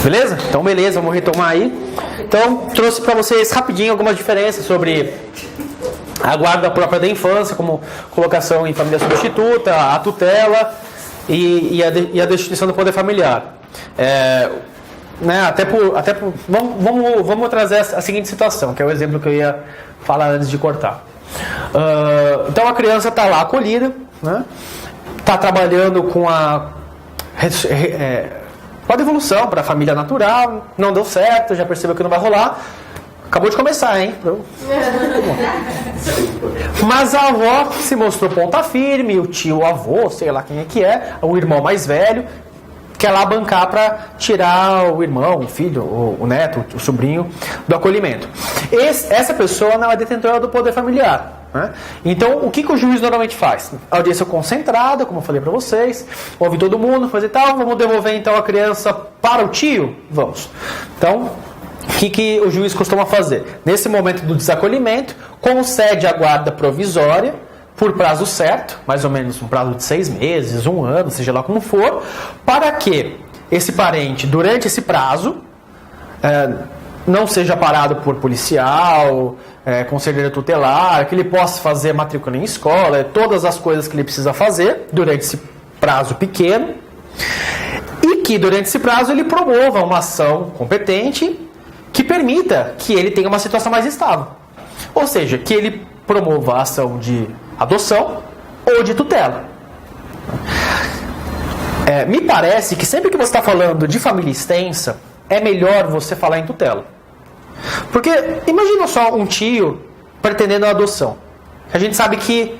Beleza? Então, beleza, vamos retomar aí. Então, trouxe para vocês rapidinho algumas diferenças sobre a guarda própria da infância, como colocação em família substituta, a tutela e a destituição do poder familiar. Vamos trazer a seguinte situação, que é o exemplo que eu ia falar antes de cortar. Então, a criança está lá acolhida, né? Está trabalhando com a devolução para a família natural, não deu certo, já percebeu que não vai rolar. Acabou de começar, hein? Mas a avó se mostrou ponta firme, o tio, o avô, sei lá quem é que é, o irmão mais velho, quer lá bancar para tirar o irmão, o filho, o neto, o sobrinho do acolhimento. Essa pessoa não é detentora do poder familiar, né? Então, o que o juiz normalmente faz? Audiência concentrada, como eu falei para vocês, ouve todo mundo, fazer tal, vamos devolver então a criança para o tio? Vamos. Então, o que o juiz costuma fazer? Nesse momento do desacolhimento, concede a guarda provisória por prazo certo, mais ou menos um prazo de 6 meses, 1 ano, seja lá como for, para que esse parente, durante esse prazo, não seja parado por policial, conselheiro tutelar, que ele possa fazer matrícula em escola, todas as coisas que ele precisa fazer durante esse prazo pequeno, e que durante esse prazo ele promova uma ação competente que permita que ele tenha uma situação mais estável. Ou seja, que ele promova a ação de adoção ou de tutela. Me parece que sempre que você está falando de família extensa, é melhor você falar em tutela. Porque imagina só um tio pretendendo a adoção. A gente sabe que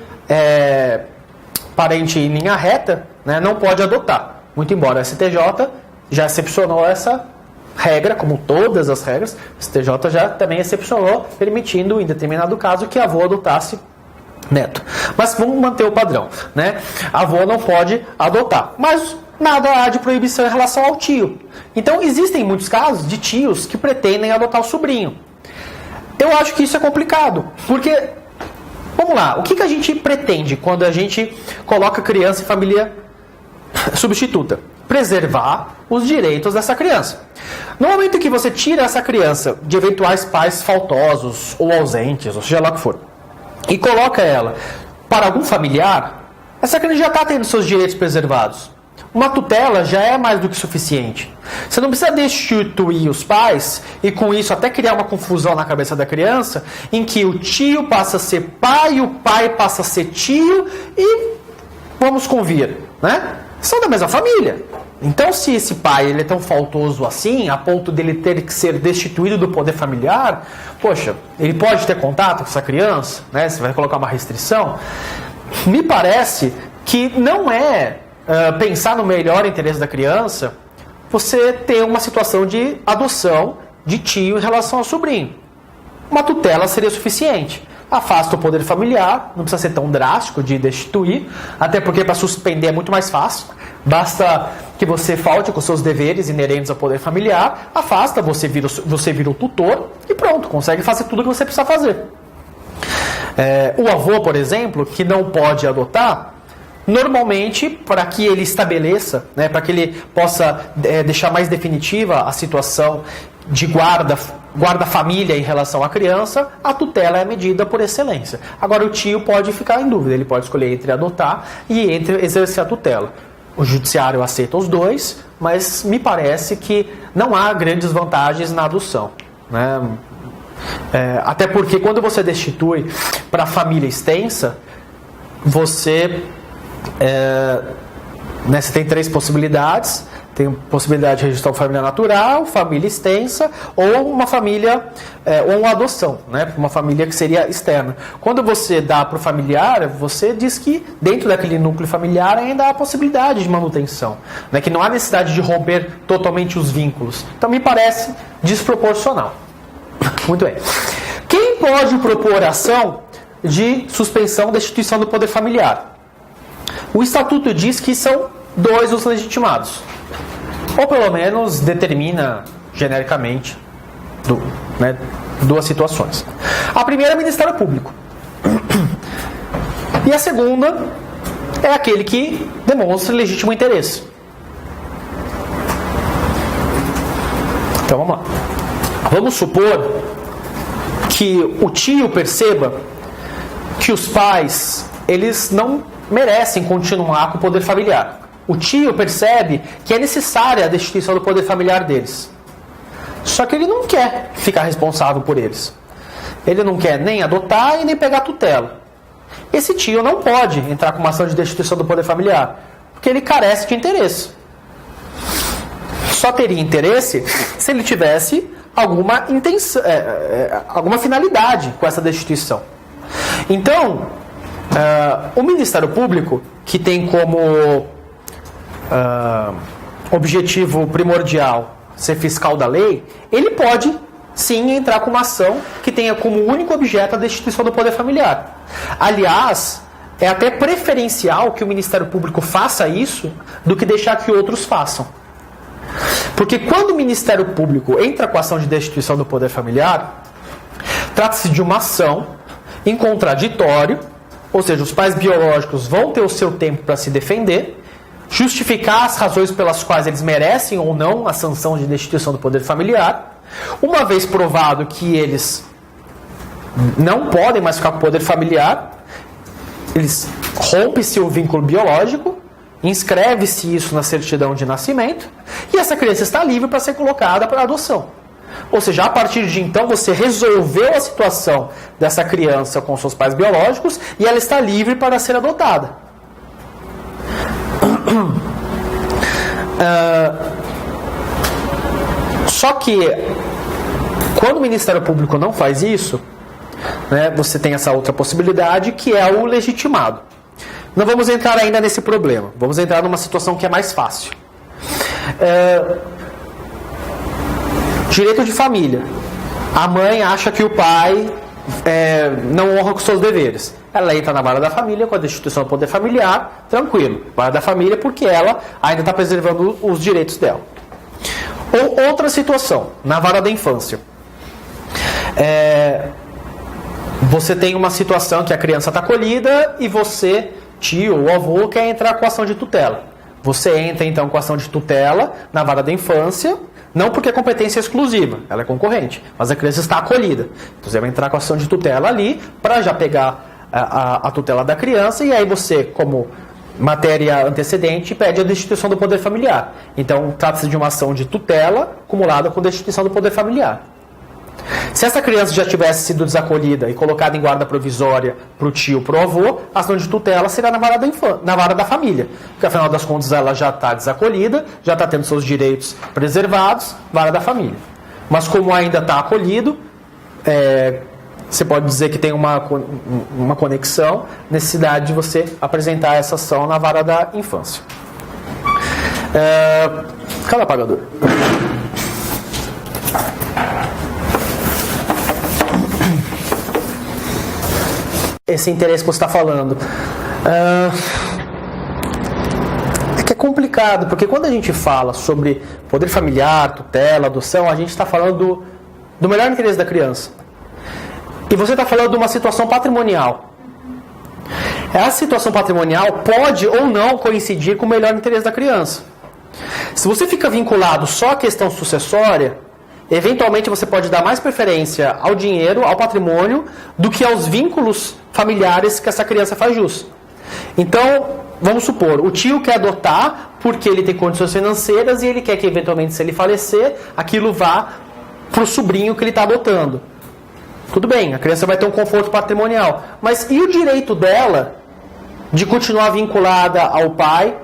parente em linha reta, né, não pode adotar. Muito embora a STJ já excepcionou essa regra, como todas as regras, o STJ já também excepcionou, permitindo, em determinado caso, que a avó adotasse neto. Mas vamos manter o padrão, né? A avó não pode adotar, mas nada há de proibição em relação ao tio. Então, existem muitos casos de tios que pretendem adotar o sobrinho. Eu acho que isso é complicado, porque, vamos lá, o que a gente pretende quando a gente coloca criança em família substituta? Preservar os direitos dessa criança. No momento que você tira essa criança de eventuais pais faltosos ou ausentes, ou seja lá o que for, e coloca ela para algum familiar, essa criança já está tendo seus direitos preservados. Uma tutela já é mais do que suficiente. Você não precisa destituir os pais e com isso até criar uma confusão na cabeça da criança, em que o tio passa a ser pai, o pai passa a ser tio e vamos convir, né? São da mesma família. Então, se esse pai ele é tão faltoso assim, a ponto dele ter que ser destituído do poder familiar, poxa, ele pode ter contato com essa criança, né? Você vai colocar uma restrição? Me parece que não é pensar no melhor interesse da criança você ter uma situação de adoção de tio em relação ao sobrinho. Uma tutela seria suficiente. Afasta o poder familiar, não precisa ser tão drástico de destituir, até porque para suspender é muito mais fácil. Basta que você falte com seus deveres inerentes ao poder familiar, afasta, você vira o tutor e pronto, consegue fazer tudo o que você precisa fazer. O avô, por exemplo, que não pode adotar, normalmente, para que ele estabeleça, né, para que ele possa deixar mais definitiva a situação de guarda-família em relação à criança, a tutela é a medida por excelência. Agora, o tio pode ficar em dúvida, ele pode escolher entre adotar e entre exercer a tutela. O judiciário aceita os dois, mas me parece que não há grandes vantagens na adoção, né? Até porque quando você destitui para a família extensa, você tem 3 possibilidades. Tem possibilidade de registrar uma família natural, família extensa ou uma família, ou uma adoção, né? Uma família que seria externa. Quando você dá para o familiar, você diz que dentro daquele núcleo familiar ainda há possibilidade de manutenção, né? Que não há necessidade de romper totalmente os vínculos. Então me parece desproporcional. Muito bem. Quem pode propor ação de suspensão da destituição do poder familiar? O Estatuto diz que são 2 os legitimados. Ou pelo menos determina genericamente 2 situações. A primeira é o Ministério Público. E a segunda é aquele que demonstra legítimo interesse. Então vamos lá. Vamos supor que o tio perceba que os pais, eles não merecem continuar com o poder familiar. O tio percebe que é necessária a destituição do poder familiar deles. Só que ele não quer ficar responsável por eles. Ele não quer nem adotar e nem pegar tutela. Esse tio não pode entrar com uma ação de destituição do poder familiar, porque ele carece de interesse. Só teria interesse se ele tivesse alguma intenção, alguma finalidade com essa destituição. Então, o Ministério Público, que tem como objetivo primordial ser fiscal da lei, ele pode sim entrar com uma ação que tenha como único objeto a destituição do poder familiar. Aliás, é até preferencial que o Ministério Público faça isso do que deixar que outros façam. Porque quando o Ministério Público entra com a ação de destituição do poder familiar, trata-se de uma ação em contraditório, ou seja, os pais biológicos vão ter o seu tempo para se defender, justificar as razões pelas quais eles merecem ou não a sanção de destituição do poder familiar. Uma vez provado que eles não podem mais ficar com o poder familiar, eles rompe-se o vínculo biológico, inscreve-se isso na certidão de nascimento e essa criança está livre para ser colocada para adoção. Ou seja, a partir de então você resolveu a situação dessa criança com seus pais biológicos e ela está livre para ser adotada. Só que quando o Ministério Público não faz isso, né, você tem essa outra possibilidade que é o legitimado. Não vamos entrar ainda nesse problema. Vamos entrar numa situação que é mais fácil. Direito de família. A mãe acha que o pai não honra com seus deveres. Ela entra na vara da família com a destituição do poder familiar, tranquilo. Vara da família porque ela ainda está preservando os direitos dela. Ou outra situação, na vara da infância. Você tem uma situação que a criança está acolhida e você, tio ou avô, quer entrar com a ação de tutela. Você entra então com a ação de tutela na vara da infância, não porque a competência é exclusiva, ela é concorrente, mas a criança está acolhida. Então você vai entrar com a ação de tutela ali para já pegar a tutela da criança e aí você, como matéria antecedente, pede a destituição do poder familiar. Então trata-se de uma ação de tutela acumulada com destituição do poder familiar. Se essa criança já tivesse sido desacolhida e colocada em guarda provisória para o tio, para o avô, a ação de tutela será na vara da família. Porque afinal das contas ela já está desacolhida, já está tendo seus direitos preservados, vara da família. Mas como ainda está acolhido, você pode dizer que tem uma conexão, necessidade de você apresentar essa ação na vara da infância. Cadê o apagador? Esse interesse que você está falando. É que é complicado, porque quando a gente fala sobre poder familiar, tutela, adoção, a gente está falando do melhor interesse da criança. E você está falando de uma situação patrimonial. Essa situação patrimonial pode ou não coincidir com o melhor interesse da criança. Se você fica vinculado só à questão sucessória, eventualmente você pode dar mais preferência ao dinheiro, ao patrimônio, do que aos vínculos familiares que essa criança faz jus. Então, vamos supor, o tio quer adotar porque ele tem condições financeiras e ele quer que eventualmente, se ele falecer, aquilo vá para o sobrinho que ele está adotando. Tudo bem, a criança vai ter um conforto patrimonial. Mas e o direito dela de continuar vinculada ao pai,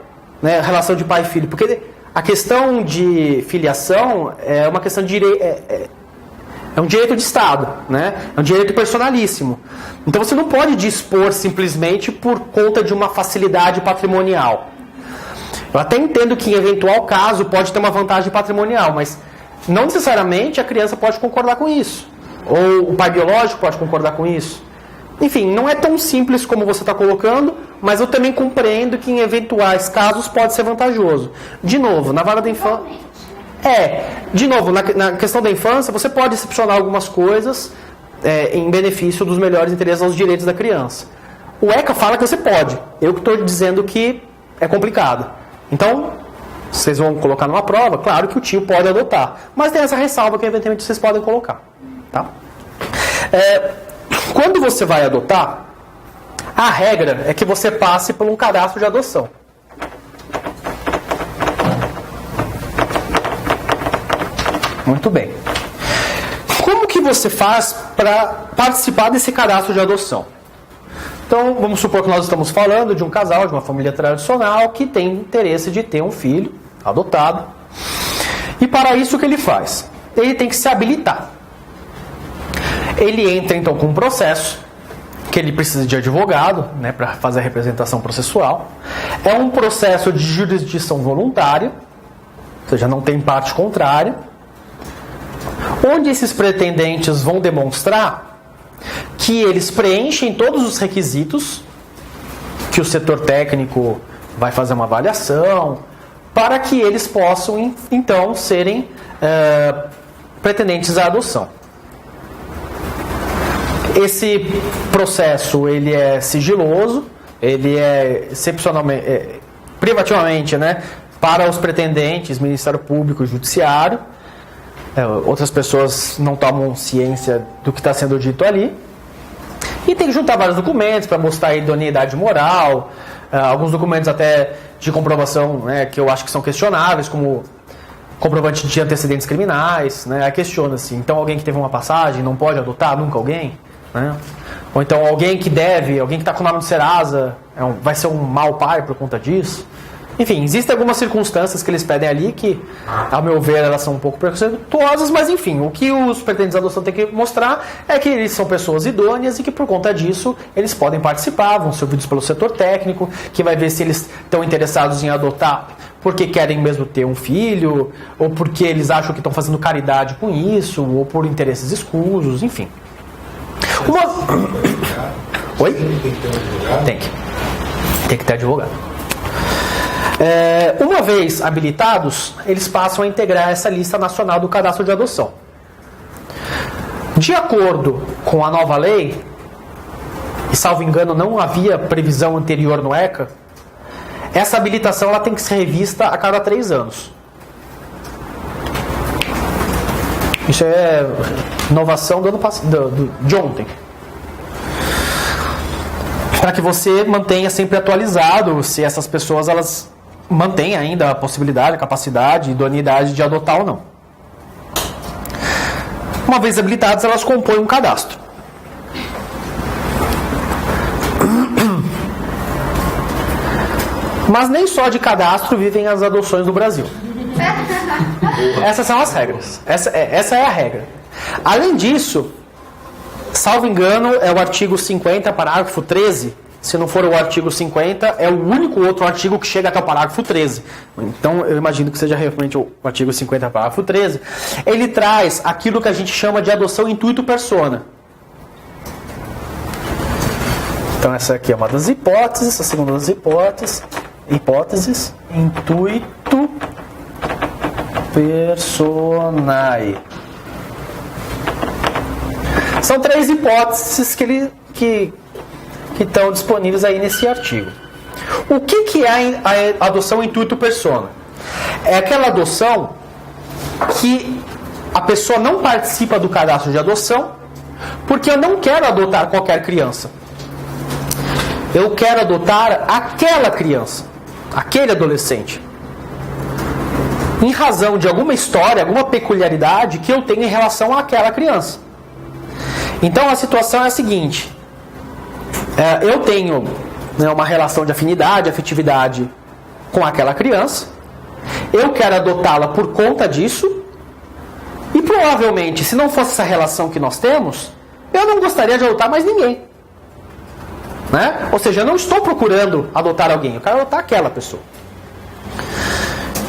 né, relação de pai e filho? Porque a questão de filiação é uma questão de direito, é um direito de Estado, né? É um direito personalíssimo. Então você não pode dispor simplesmente por conta de uma facilidade patrimonial. Eu até entendo que em eventual caso pode ter uma vantagem patrimonial, mas não necessariamente a criança pode concordar com isso. Ou o pai biológico pode concordar com isso. Enfim, não é tão simples como você está colocando, mas eu também compreendo que em eventuais casos pode ser vantajoso. De novo, na vara da infância... de novo, na questão da infância, você pode excepcionar algumas coisas em benefício dos melhores interesses aos direitos da criança. O ECA fala que você pode. Eu que estou dizendo que é complicado. Então, vocês vão colocar numa prova, claro que o tio pode adotar, mas tem essa ressalva que eventualmente vocês podem colocar. Tá? Quando você vai adotar, a regra é que você passe por um cadastro de adoção. Muito bem. Como que você faz para participar desse cadastro de adoção? Então, vamos supor que nós estamos falando de um casal, de uma família tradicional, que tem interesse de ter um filho adotado. E para isso, o que ele faz? Ele tem que se habilitar. Ele entra, então, com um processo, que ele precisa de advogado, né, para fazer a representação processual. É um processo de jurisdição voluntária, ou seja, não tem parte contrária, onde esses pretendentes vão demonstrar que eles preenchem todos os requisitos, que o setor técnico vai fazer uma avaliação, para que eles possam, então, serem pretendentes à adoção. Esse processo ele é sigiloso, ele é excepcionalmente, privativamente, né, para os pretendentes, Ministério Público, Judiciário. Outras pessoas não tomam ciência do que está sendo dito ali. E tem que juntar vários documentos para mostrar a idoneidade moral, alguns documentos até de comprovação, né, que eu acho que são questionáveis, como comprovante de antecedentes criminais, né, aí questiona-se. Então alguém que teve uma passagem não pode adotar nunca alguém? Né? Ou então alguém que deve, alguém que está com o nome do Serasa, vai ser um mau pai por conta disso? Enfim, existem algumas circunstâncias que eles pedem ali que, ao meu ver, elas são um pouco preconceituosas, mas enfim, o que os pretendentes de adoção têm que mostrar é que eles são pessoas idôneas e que por conta disso eles podem participar, vão ser ouvidos pelo setor técnico, que vai ver se eles estão interessados em adotar porque querem mesmo ter um filho, ou porque eles acham que estão fazendo caridade com isso, ou por interesses escusos, enfim. Oi? Tem que ter advogado. Uma vez habilitados, eles passam a integrar essa lista nacional do cadastro de adoção. De acordo com a nova lei, e salvo engano não havia previsão anterior no ECA, essa habilitação ela tem que ser revista a cada 3 anos. Isso é inovação do ano passado, de ontem. Para que você mantenha sempre atualizado se essas pessoas elas mantêm ainda a possibilidade, a capacidade, a idoneidade de adotar ou não. Uma vez habilitadas, elas compõem um cadastro. Mas nem só de cadastro vivem as adoções no Brasil. Essas são as regras. Essa é a regra. Além disso, salvo engano, é o artigo 50, parágrafo 13. Se não for o artigo 50, é o único outro artigo que chega até o parágrafo 13. Então, eu imagino que seja realmente o artigo 50, parágrafo 13. Ele traz aquilo que a gente chama de adoção intuito persona. Então, essa aqui é uma das hipóteses, a segunda das hipóteses, intuito personae. São 3 hipóteses que estão disponíveis aí nesse artigo. O que é a adoção intuito persona? É aquela adoção que a pessoa não participa do cadastro de adoção porque eu não quero adotar qualquer criança. Eu quero adotar aquela criança, aquele adolescente, em razão de alguma história, alguma peculiaridade que eu tenho em relação àquela criança. Então a situação é a seguinte: eu tenho uma relação de afinidade, afetividade com aquela criança, eu quero adotá-la por conta disso, e provavelmente, se não fosse essa relação que nós temos, eu não gostaria de adotar mais ninguém. Né? Ou seja, eu não estou procurando adotar alguém, eu quero adotar aquela pessoa.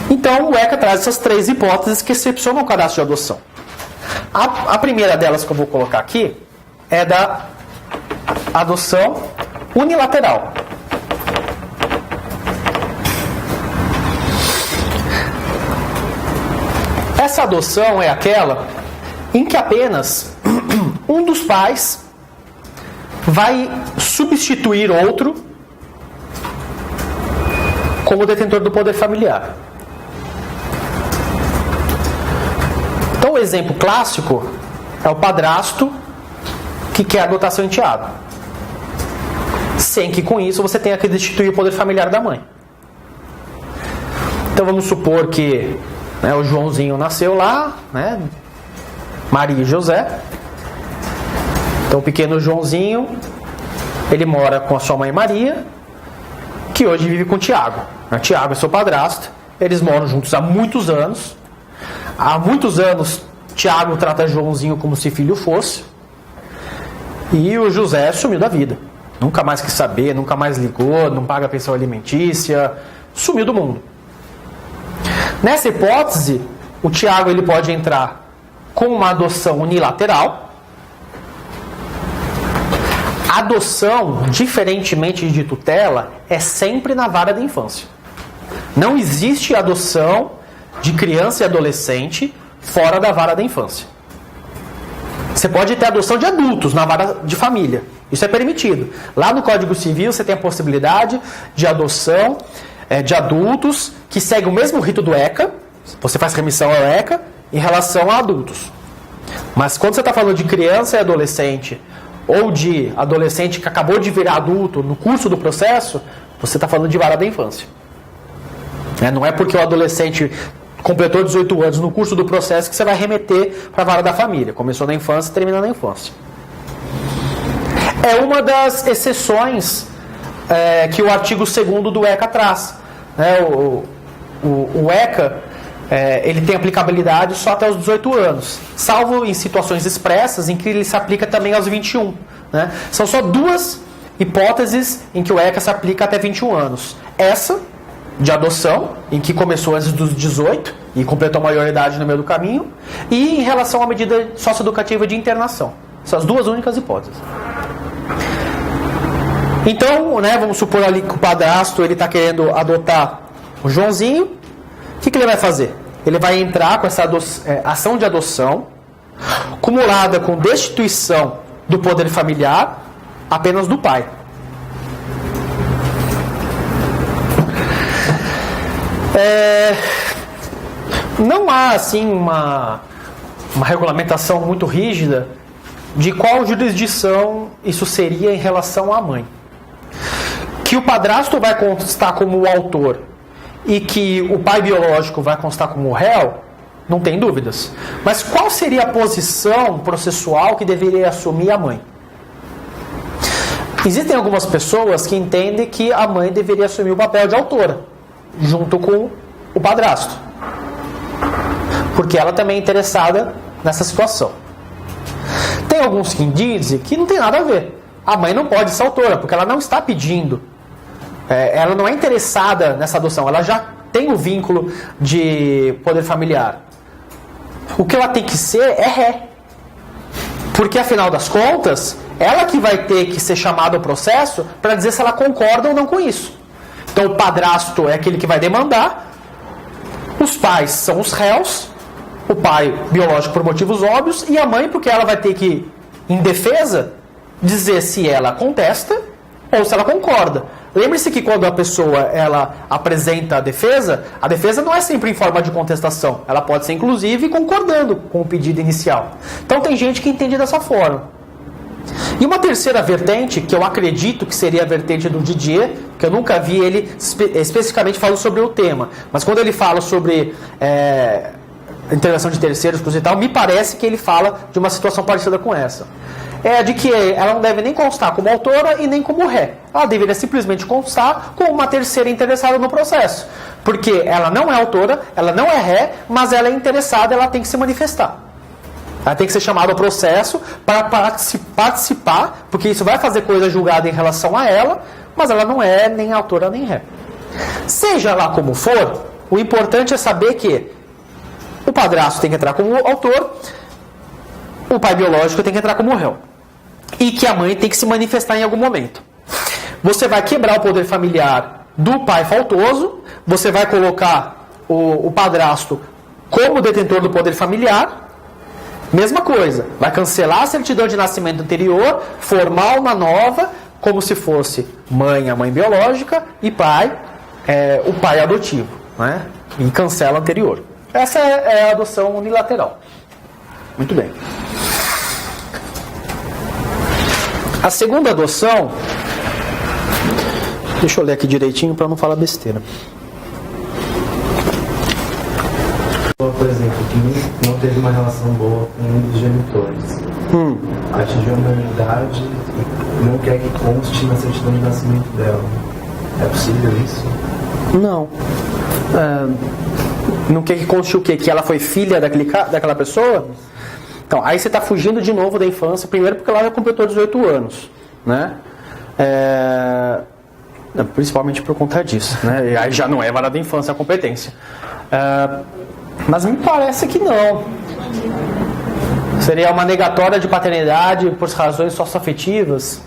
Então o ECA traz essas 3 hipóteses que excepcionam o cadastro de adoção. A primeira delas que eu vou colocar aqui é da adoção unilateral. Essa adoção é aquela em que apenas um dos pais vai substituir outro como detentor do poder familiar. Então o exemplo clássico é o padrasto que quer adotar seu enteado, sem que com isso você tenha que destituir o poder familiar da mãe. Então vamos supor que, né, o Joãozinho nasceu lá, né, Maria e José. Então o pequeno Joãozinho, ele mora com a sua mãe Maria, que hoje vive com o Tiago. Tiago é seu padrasto, eles moram juntos há muitos anos. Há muitos anos Tiago trata Joãozinho como se filho fosse, e o José sumiu da vida. Nunca mais quis saber, nunca mais ligou, não paga pensão alimentícia, sumiu do mundo. Nessa hipótese, o Tiago ele pode entrar com uma adoção unilateral. Adoção, diferentemente de tutela, é sempre na vara da infância. Não existe adoção de criança e adolescente fora da vara da infância. Você pode ter adoção de adultos na vara de família. Isso é permitido. Lá no Código Civil você tem a possibilidade de adoção de adultos que seguem o mesmo rito do ECA. Você faz remissão ao ECA em relação a adultos. Mas quando você está falando de criança e adolescente, ou de adolescente que acabou de virar adulto no curso do processo, você está falando de vara da infância. Não é porque o adolescente completou 18 anos no curso do processo que você vai remeter para a vara da família. Começou na infância e termina na infância. É uma das exceções que o artigo 2º do ECA traz. O ECA ele tem aplicabilidade só até os 18 anos, salvo em situações expressas em que ele se aplica também aos 21. São só duas hipóteses em que o ECA se aplica até 21 anos. Essa, de adoção, em que começou antes dos 18 e completou a maioridade no meio do caminho, e em relação à medida socioeducativa de internação. São as duas únicas hipóteses. Então, vamos supor ali que o padrasto está querendo adotar o Joãozinho. O que ele vai fazer? Ele vai entrar com essa ação de adoção, cumulada com destituição do poder familiar apenas do pai. Não há assim uma regulamentação muito rígida de qual jurisdição isso seria em relação à mãe. Que o padrasto vai constar como o autor e que o pai biológico vai constar como o réu, não tem dúvidas. Mas qual seria a posição processual que deveria assumir a mãe? Existem algumas pessoas que entendem que a mãe deveria assumir o papel de autora, junto com o padrasto, porque ela também é interessada nessa situação. Tem alguns que dizem que não tem nada a ver. A mãe não pode ser autora, porque ela não está pedindo. Ela não é interessada nessa adoção, ela já tem o vínculo de poder familiar. O que ela tem que ser é ré. Porque, afinal das contas, ela que vai ter que ser chamada ao processo para dizer se ela concorda ou não com isso. Então, o padrasto é aquele que vai demandar, os pais são os réus, o pai biológico por motivos óbvios, e a mãe porque ela vai ter que, em defesa, dizer se ela contesta ou se ela concorda. Lembre-se que quando a pessoa ela apresenta a defesa não é sempre em forma de contestação. Ela pode ser, inclusive, concordando com o pedido inicial. Então tem gente que entende dessa forma. E uma terceira vertente, que eu acredito que seria a vertente do Didier, que eu nunca vi ele especificamente falando sobre o tema, mas quando ele fala sobre intervenção de terceiros, coisa e tal, me parece que ele fala de uma situação parecida com essa. É de que ela não deve nem constar como autora e nem como ré. Ela deveria simplesmente constar como uma terceira interessada no processo. Porque ela não é autora, ela não é ré, mas ela é interessada, ela tem que se manifestar. Ela tem que ser chamada ao processo para participar, porque isso vai fazer coisa julgada em relação a ela, mas ela não é nem autora nem ré. Seja lá como for, o importante é saber que o padrasto tem que entrar como autor, o pai biológico tem que entrar como réu. E que a mãe tem que se manifestar em algum momento. Você vai quebrar o poder familiar do pai faltoso, você vai colocar o padrasto como detentor do poder familiar, mesma coisa, vai cancelar a certidão de nascimento anterior, formar uma nova, como se fosse mãe, a mãe biológica, e pai, o pai adotivo, né? E cancela a anterior. Essa é a adoção unilateral. Muito bem. A segunda adoção, deixa eu ler aqui direitinho para não falar besteira. Por exemplo, que não teve uma relação boa com um dos genitores, atingiu a maioridade e não quer que conste na certidão de nascimento dela. É possível isso? Não. Não quer que conste o quê? Que ela foi filha daquela pessoa? Então, aí você está fugindo de novo da infância, primeiro porque ela já completou 18 anos, né? Principalmente por conta disso, né? E aí já não é vara da infância a competência. Mas me parece que não. Seria uma negatória de paternidade por razões socioafetivas?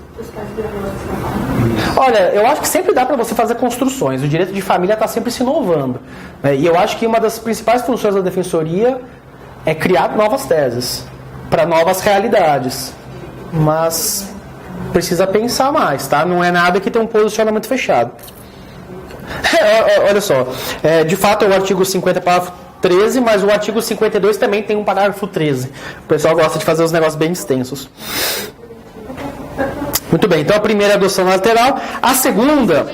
Olha, eu acho que sempre dá para você fazer construções. O direito de família está sempre se inovando, né? E eu acho que uma das principais funções da defensoria é criar novas teses para novas realidades. Mas precisa pensar mais, tá? Não é nada que tenha um posicionamento fechado. Olha só, de fato é o artigo 50, parágrafo 13, mas o artigo 52 também tem um parágrafo 13. O pessoal gosta de fazer os negócios bem extensos. Muito bem, então a primeira é a adoção lateral. A segunda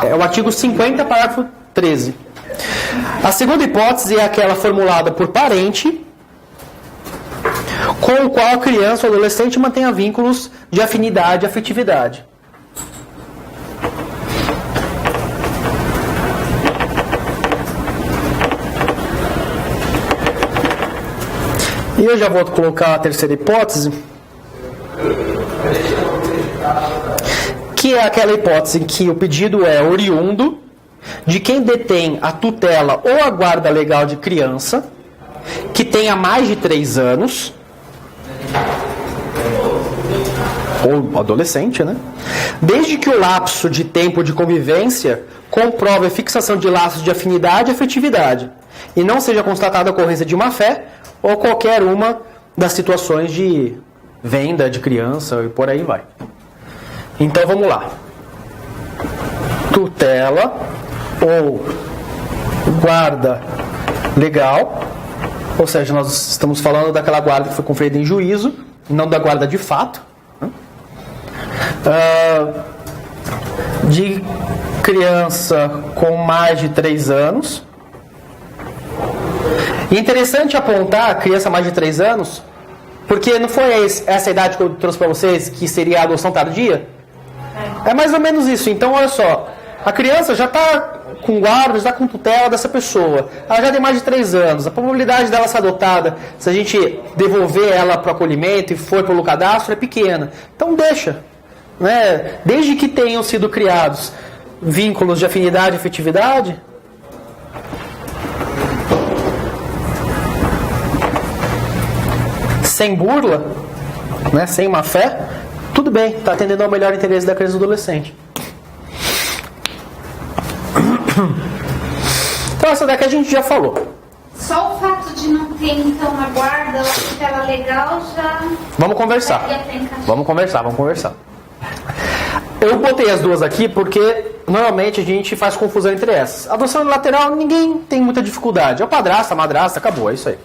é o artigo 50, parágrafo 13. A segunda hipótese é aquela formulada por parente com o qual a criança ou adolescente mantenha vínculos de afinidade e afetividade. E eu já vou colocar a terceira hipótese, que é aquela hipótese em que o pedido é oriundo de quem detém a tutela ou a guarda legal de criança, que tenha mais de 3 anos, ou adolescente, né? Desde que o lapso de tempo de convivência comprove a fixação de laços de afinidade e afetividade, e não seja constatada a ocorrência de má-fé ou qualquer uma das situações de venda de criança e por aí vai. Então vamos lá. Tutela ou guarda legal, ou seja, nós estamos falando daquela guarda que foi conferida em juízo, não da guarda de fato, né? De criança com mais de 3 anos. E é interessante apontar a criança mais de 3 anos, porque não foi essa idade que eu trouxe para vocês, que seria a adoção tardia? É mais ou menos isso. Então, olha só, a criança já está com guarda, já está com tutela dessa pessoa. Ela já tem mais de 3 anos. A probabilidade dela ser adotada, se a gente devolver ela para o acolhimento e for pelo cadastro, é pequena. Então, deixa. Né? Desde que tenham sido criados vínculos de afinidade e afetividade, sem burla, né, sem má fé, tudo bem, está atendendo ao melhor interesse da criança e do adolescente. Então essa daqui a gente já falou. Só o fato de não ter então uma guarda ou tutela legal já... Vamos conversar. Vamos conversar. Eu botei as duas aqui porque normalmente a gente faz confusão entre essas. Adoção unilateral, ninguém tem muita dificuldade. É o padrasto, a madrasta, acabou, é isso aí.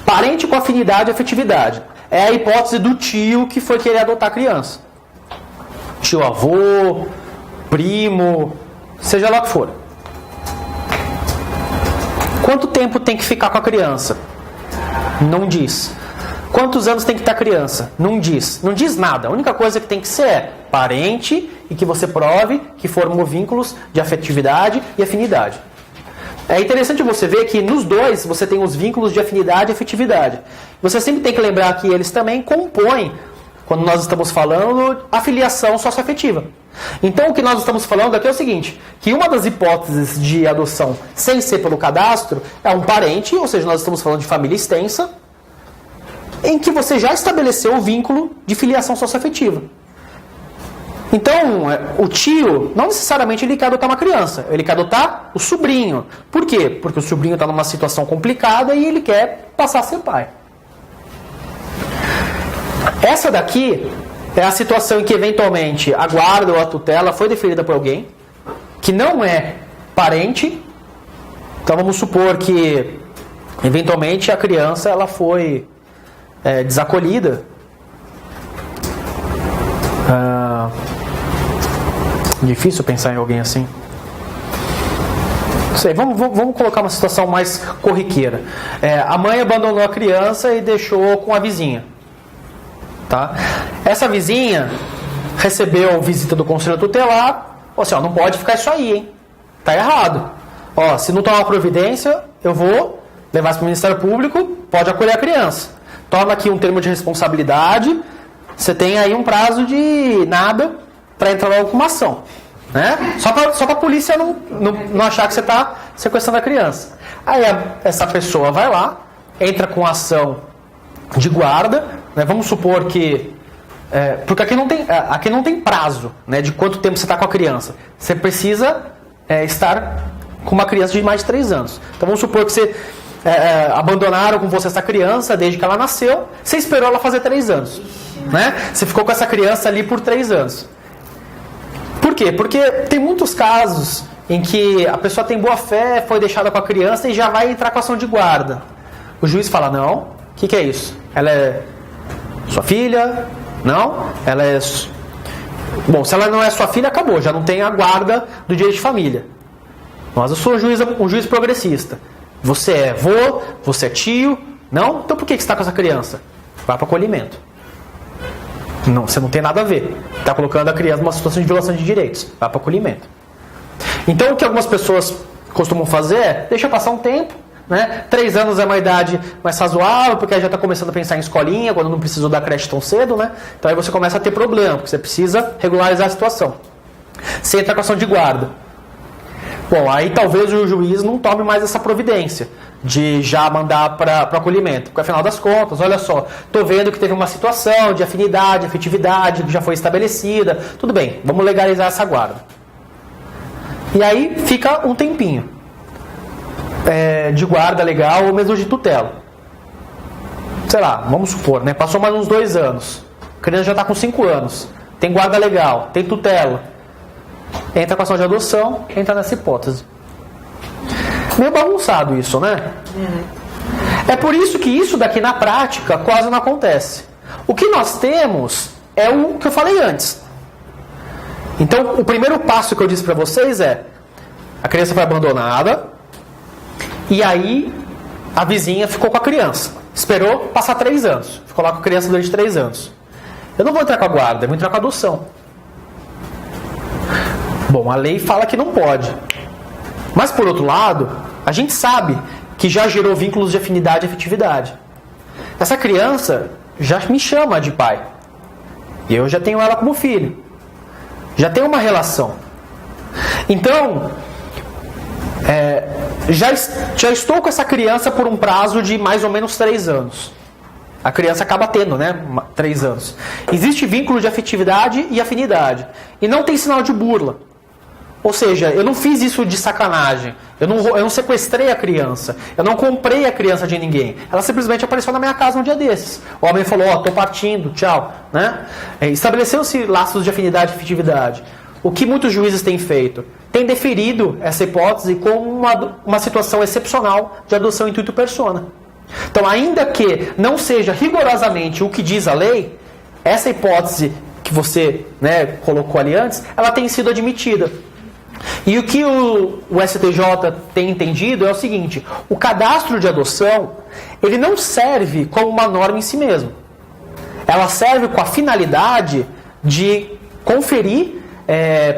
Parente com afinidade e afetividade. É a hipótese do tio que foi querer adotar a criança. Tio avô, primo, seja lá o que for. Quanto tempo tem que ficar com a criança? Não diz. Quantos anos tem que estar a criança? Não diz. Não diz nada. A única coisa que tem que ser é parente e que você prove que formou vínculos de afetividade e afinidade. É interessante você ver que nos dois você tem os vínculos de afinidade e afetividade. Você sempre tem que lembrar que eles também compõem, quando nós estamos falando, a filiação socioafetiva. Então o que nós estamos falando aqui é o seguinte, que uma das hipóteses de adoção sem ser pelo cadastro é um parente, ou seja, nós estamos falando de família extensa, em que você já estabeleceu o vínculo de filiação socioafetiva. Então, o tio, não necessariamente ele quer adotar uma criança, ele quer adotar o sobrinho. Por quê? Porque o sobrinho está numa situação complicada e ele quer passar a ser pai. Essa daqui é a situação em que, eventualmente, a guarda ou a tutela foi deferida por alguém que não é parente. Então, vamos supor que Eventualmente a criança ela foi desacolhida. Difícil pensar em alguém assim. Não sei, vamos colocar uma situação mais corriqueira. A mãe abandonou a criança e deixou com a vizinha. Tá? Essa vizinha recebeu visita do conselho tutelar. Assim, não pode ficar isso aí, hein? Tá errado. Se não tomar providência, eu vou levar isso para o Ministério Público, pode acolher a criança. Toma aqui um termo de responsabilidade, você tem aí um prazo de nada para entrar logo com uma ação. Né? Só para a polícia não achar que você está sequestrando a criança. Aí essa pessoa vai lá, entra com ação de guarda, né? Vamos supor que... porque aqui não tem prazo, né, de quanto tempo você está com a criança. Você precisa estar com uma criança de mais de 3 anos. Então vamos supor que você abandonaram com você essa criança desde que ela nasceu, você esperou ela fazer 3 anos. Né? Você ficou com essa criança ali por 3 anos. Por quê? Porque tem muitos casos em que a pessoa tem boa fé, foi deixada com a criança e já vai entrar com ação de guarda. O juiz fala, não, o que é isso? Ela é sua filha? Não? Ela é... Bom, se ela não é sua filha, acabou, já não tem a guarda do direito de família. Mas eu sou um juiz progressista. Você é avô, você é tio, não? Então por que você está com essa criança? Vai para acolhimento. Não, você não tem nada a ver. Está colocando a criança numa situação de violação de direitos. Vai para acolhimento. Então o que algumas pessoas costumam fazer é, deixa passar um tempo, né? 3 anos é uma idade mais razoável, porque aí já está começando a pensar em escolinha, quando não precisou dar creche tão cedo, né? Então aí você começa a ter problema, porque você precisa regularizar a situação. Você entra com ação de guarda. Bom, aí talvez o juiz não tome mais essa providência de já mandar para acolhimento. Porque afinal das contas, olha só, estou vendo que teve uma situação de afinidade, afetividade, que já foi estabelecida. Tudo bem, vamos legalizar essa guarda. E aí fica um tempinho de guarda legal ou mesmo de tutela. Sei lá, vamos supor, né? Passou mais uns 2 anos. A criança já está com 5 anos. Tem guarda legal, tem tutela. Entra com ação de adoção, entra nessa hipótese. Meio bagunçado isso, né? É por isso que isso daqui na prática quase não acontece. O que nós temos é o que eu falei antes. Então, o primeiro passo que eu disse para vocês é: a criança foi abandonada e aí a vizinha ficou com a criança. Esperou passar 3 anos. Ficou lá com a criança durante 3 anos. Eu não vou entrar com a guarda, eu vou entrar com a adoção. Bom, a lei fala que não pode. Mas, por outro lado, a gente sabe que já gerou vínculos de afinidade e afetividade. Essa criança já me chama de pai. E eu já tenho ela como filho. Já tem uma relação. Então, já estou com essa criança por um prazo de mais ou menos 3 anos. A criança acaba tendo, né? 3 anos. Existe vínculo de afetividade e afinidade. E não tem sinal de burla. Ou seja, eu não fiz isso de sacanagem. Eu não sequestrei a criança. Eu não comprei a criança de ninguém. Ela simplesmente apareceu na minha casa um dia desses. O homem falou, tô partindo, tchau. Né? Estabeleceu-se laços de afinidade e afetividade. O que muitos juízes têm feito? Têm deferido essa hipótese como uma situação excepcional de adoção intuito persona. Então, ainda que não seja rigorosamente o que diz a lei, essa hipótese que você, né, colocou ali antes, ela tem sido admitida. E o que o STJ tem entendido é o seguinte: o cadastro de adoção, ele não serve como uma norma em si mesmo. Ela serve com a finalidade de conferir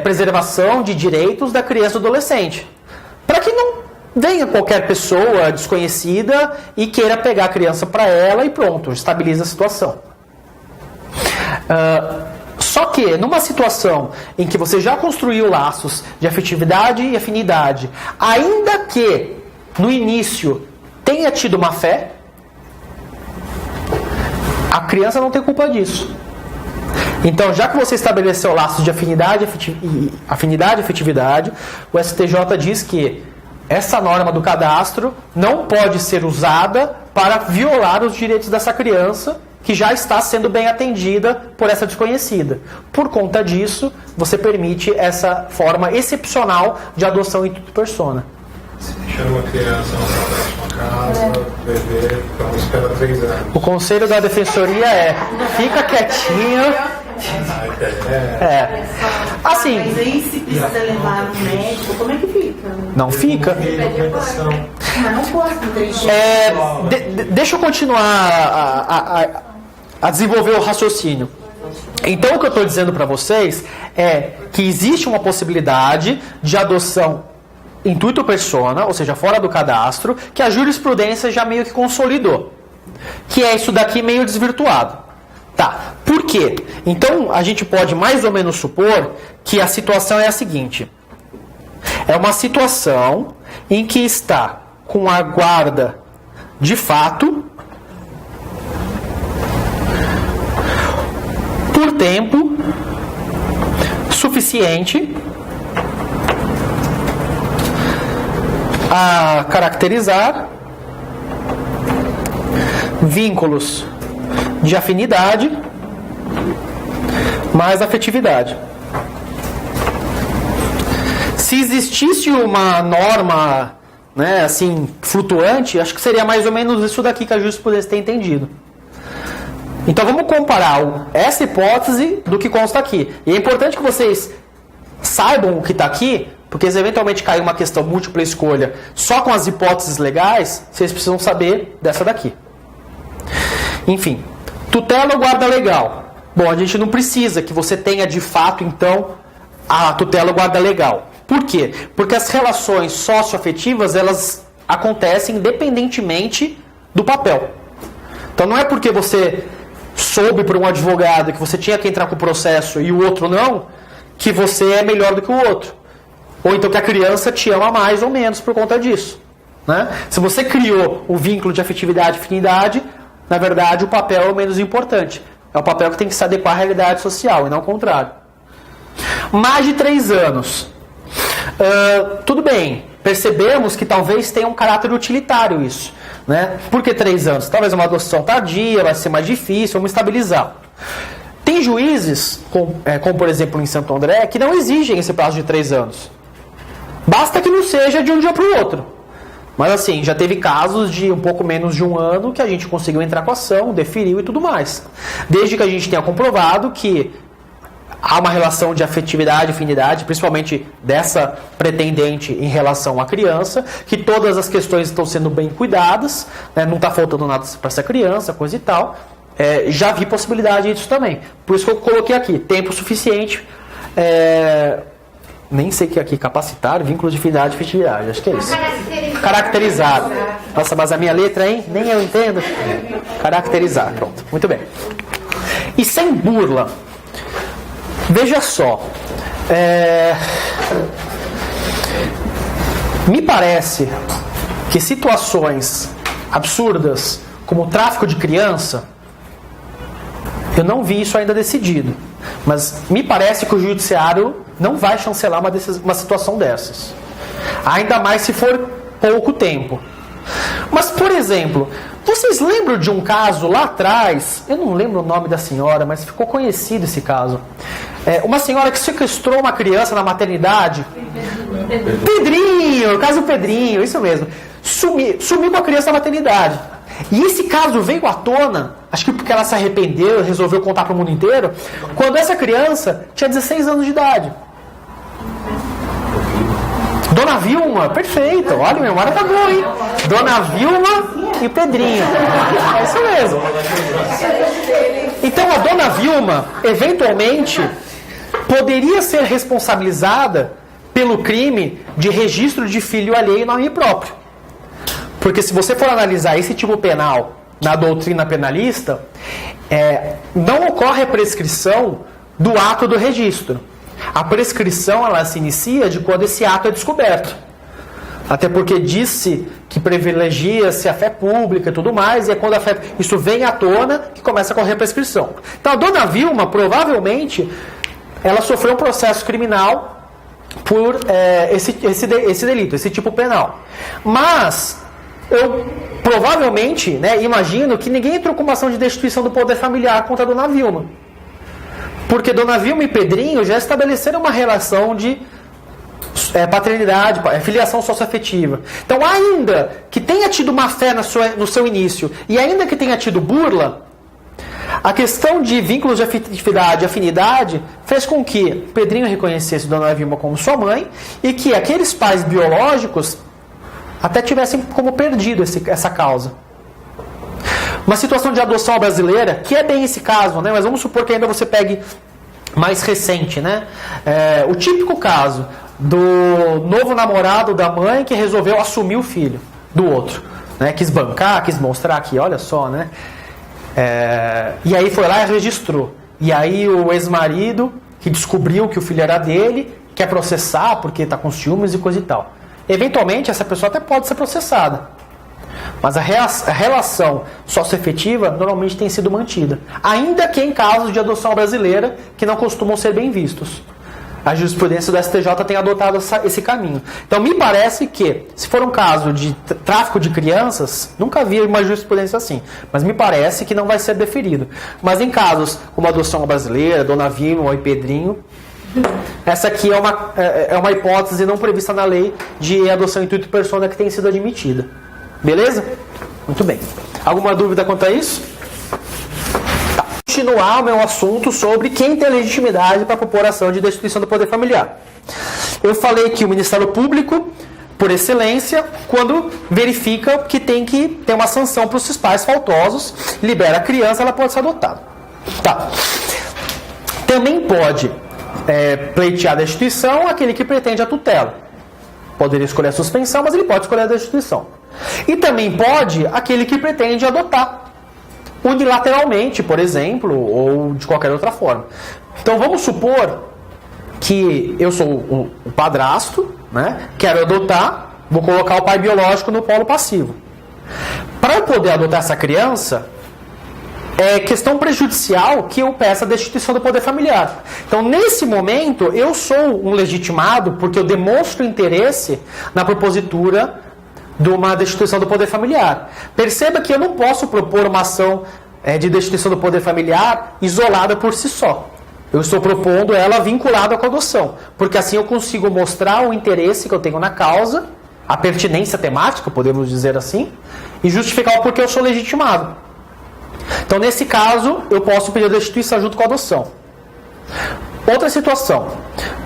preservação de direitos da criança e do adolescente. Para que não venha qualquer pessoa desconhecida e queira pegar a criança para ela e pronto, estabiliza a situação. Só que, numa situação em que você já construiu laços de afetividade e afinidade, ainda que no início tenha tido má fé, a criança não tem culpa disso. Então, já que você estabeleceu laços de afinidade e afetividade, o STJ diz que essa norma do cadastro não pode ser usada para violar os direitos dessa criança, que já está sendo bem atendida por essa desconhecida. Por conta disso, você permite essa forma excepcional de adoção intuito persona. Se mexer uma criança não pode uma casa, bebê, então espera 3 anos. O conselho da defensoria é: fica quietinho. Assim, Mas aí se precisa levar no médico, como é que fica? não fica. Mas não posso, não tem Deixa eu continuar a desenvolver o raciocínio. Então, o que eu estou dizendo para vocês é que existe uma possibilidade de adoção intuito persona, ou seja, fora do cadastro, que a jurisprudência já meio que consolidou. Que é isso daqui meio desvirtuado. Tá, por quê? Então, a gente pode mais ou menos supor que a situação é a seguinte. É uma situação em que está com a guarda de fato por tempo suficiente a caracterizar vínculos de afinidade mais afetividade. Se existisse uma norma, né, assim, flutuante, acho que seria mais ou menos isso daqui que a jurisprudência tem entendido. Então vamos comparar essa hipótese do que consta aqui. E é importante que vocês saibam o que está aqui, porque se eventualmente cair uma questão múltipla escolha só com as hipóteses legais, vocês precisam saber dessa daqui. Enfim, tutela ou guarda legal? Bom, a gente não precisa que você tenha de fato, então, a tutela ou guarda legal. Por quê? Porque as relações socioafetivas, elas acontecem independentemente do papel. Então não é porque você soube por um advogado que você tinha que entrar com o processo e o outro não, que você é melhor do que o outro. Ou então que a criança te ama mais ou menos por conta disso. Né? Se você criou o vínculo de afetividade e afinidade, na verdade o papel é o menos importante. É o papel que tem que se adequar à realidade social e não o contrário. Mais de 3 anos. Tudo bem, percebemos que talvez tenha um caráter utilitário isso. Né? Por que 3 anos? Talvez uma adoção tardia, vai ser mais difícil, vamos estabilizar. Tem juízes, como por exemplo em Santo André, que não exigem esse prazo de 3 anos. Basta que não seja de um dia para o outro. Mas assim, já teve casos de um pouco menos de 1 ano que a gente conseguiu entrar com a ação, deferiu e tudo mais. Desde que a gente tenha comprovado que há uma relação de afetividade e afinidade, principalmente dessa pretendente em relação à criança, que todas as questões estão sendo bem cuidadas, né, não está faltando nada para essa criança, coisa e tal. Já vi possibilidade disso também. Por isso que eu coloquei aqui, tempo suficiente, nem sei o que é aqui, capacitar, vínculos de afinidade e afetividade, acho que é isso. Caracterizar. Nossa, mas a minha letra, hein? Nem eu entendo. Caracterizar, pronto, muito bem. E sem burla. Veja só, me parece que situações absurdas como o tráfico de criança, eu não vi isso ainda decidido, mas me parece que o judiciário não vai chancelar uma situação dessas, ainda mais se for pouco tempo. Mas, por exemplo, vocês lembram de um caso lá atrás, eu não lembro o nome da senhora, mas ficou conhecido esse caso. Uma senhora que sequestrou uma criança na maternidade. Pedrinho, caso Pedrinho, isso mesmo. Sumiu com a criança na maternidade. E esse caso veio à tona, acho que porque ela se arrependeu e resolveu contar para o mundo inteiro, quando essa criança tinha 16 anos de idade. Dona Vilma, perfeito, olha, minha memória tá boa, hein? Dona Vilma e Pedrinho. É isso mesmo. Então a Dona Vilma, eventualmente, poderia ser responsabilizada pelo crime de registro de filho alheio em nome próprio. Porque se você for analisar esse tipo penal na doutrina penalista, não ocorre a prescrição do ato do registro. A prescrição ela se inicia de quando esse ato é descoberto. Até porque disse que privilegia-se a fé pública e tudo mais, e é quando isso vem à tona que começa a correr a prescrição. Então a Dona Vilma, provavelmente, ela sofreu um processo criminal por esse delito, esse tipo penal. Mas eu provavelmente, imagino que ninguém entrou com uma ação de destituição do poder familiar contra a Dona Vilma. Porque Dona Vilma e Pedrinho já estabeleceram uma relação de paternidade, filiação socioafetiva. Então, ainda que tenha tido má fé no seu início, e ainda que tenha tido burla, a questão de vínculos de afetividade e afinidade fez com que Pedrinho reconhecesse Dona Vilma como sua mãe e que aqueles pais biológicos até tivessem como perdido essa causa. Uma situação de adoção brasileira, que é bem esse caso, né? Mas vamos supor que ainda você pegue mais recente, né? O típico caso do novo namorado da mãe que resolveu assumir o filho do outro, né? Quis bancar, quis mostrar que, olha só, né? E aí foi lá e registrou. E aí o ex-marido, que descobriu que o filho era dele, quer processar porque está com ciúmes e coisa e tal. Eventualmente essa pessoa até pode ser processada. Mas a relação socioafetiva normalmente tem sido mantida. Ainda que em casos de adoção brasileira que não costumam ser bem vistos. A jurisprudência do STJ tem adotado esse caminho. Então me parece que, se for um caso de tráfico de crianças, nunca vi uma jurisprudência assim, mas me parece que não vai ser deferido. Mas em casos como a adoção brasileira, Dona Vilma e Pedrinho, essa aqui é uma hipótese não prevista na lei de adoção intuito persona que tem sido admitida. Beleza? Muito bem. Alguma dúvida quanto a isso? Tá. Continuar o meu assunto sobre quem tem legitimidade para propor ação de destituição do poder familiar. Eu falei que o Ministério Público, por excelência, quando verifica que tem que ter uma sanção para os pais faltosos, libera a criança, ela pode ser adotada. Tá. Também pode pleitear a destituição aquele que pretende a tutela. Poderia escolher a suspensão, mas ele pode escolher a destituição. E também pode aquele que pretende adotar unilateralmente, por exemplo, ou de qualquer outra forma. Então vamos supor que eu sou o padrasto, né? Quero adotar, vou colocar o pai biológico no polo passivo. Para eu poder adotar essa criança, é questão prejudicial que eu peça a destituição do poder familiar. Então, nesse momento, eu sou um legitimado porque eu demonstro interesse na propositura de uma destituição do poder familiar. Perceba que eu não posso propor uma ação de destituição do poder familiar isolada por si só. Eu estou propondo ela vinculada com a adoção, porque assim eu consigo mostrar o interesse que eu tenho na causa, a pertinência temática, podemos dizer assim, e justificar o porquê eu sou legitimado. Então, nesse caso, eu posso pedir a destituição junto com a adoção. Outra situação.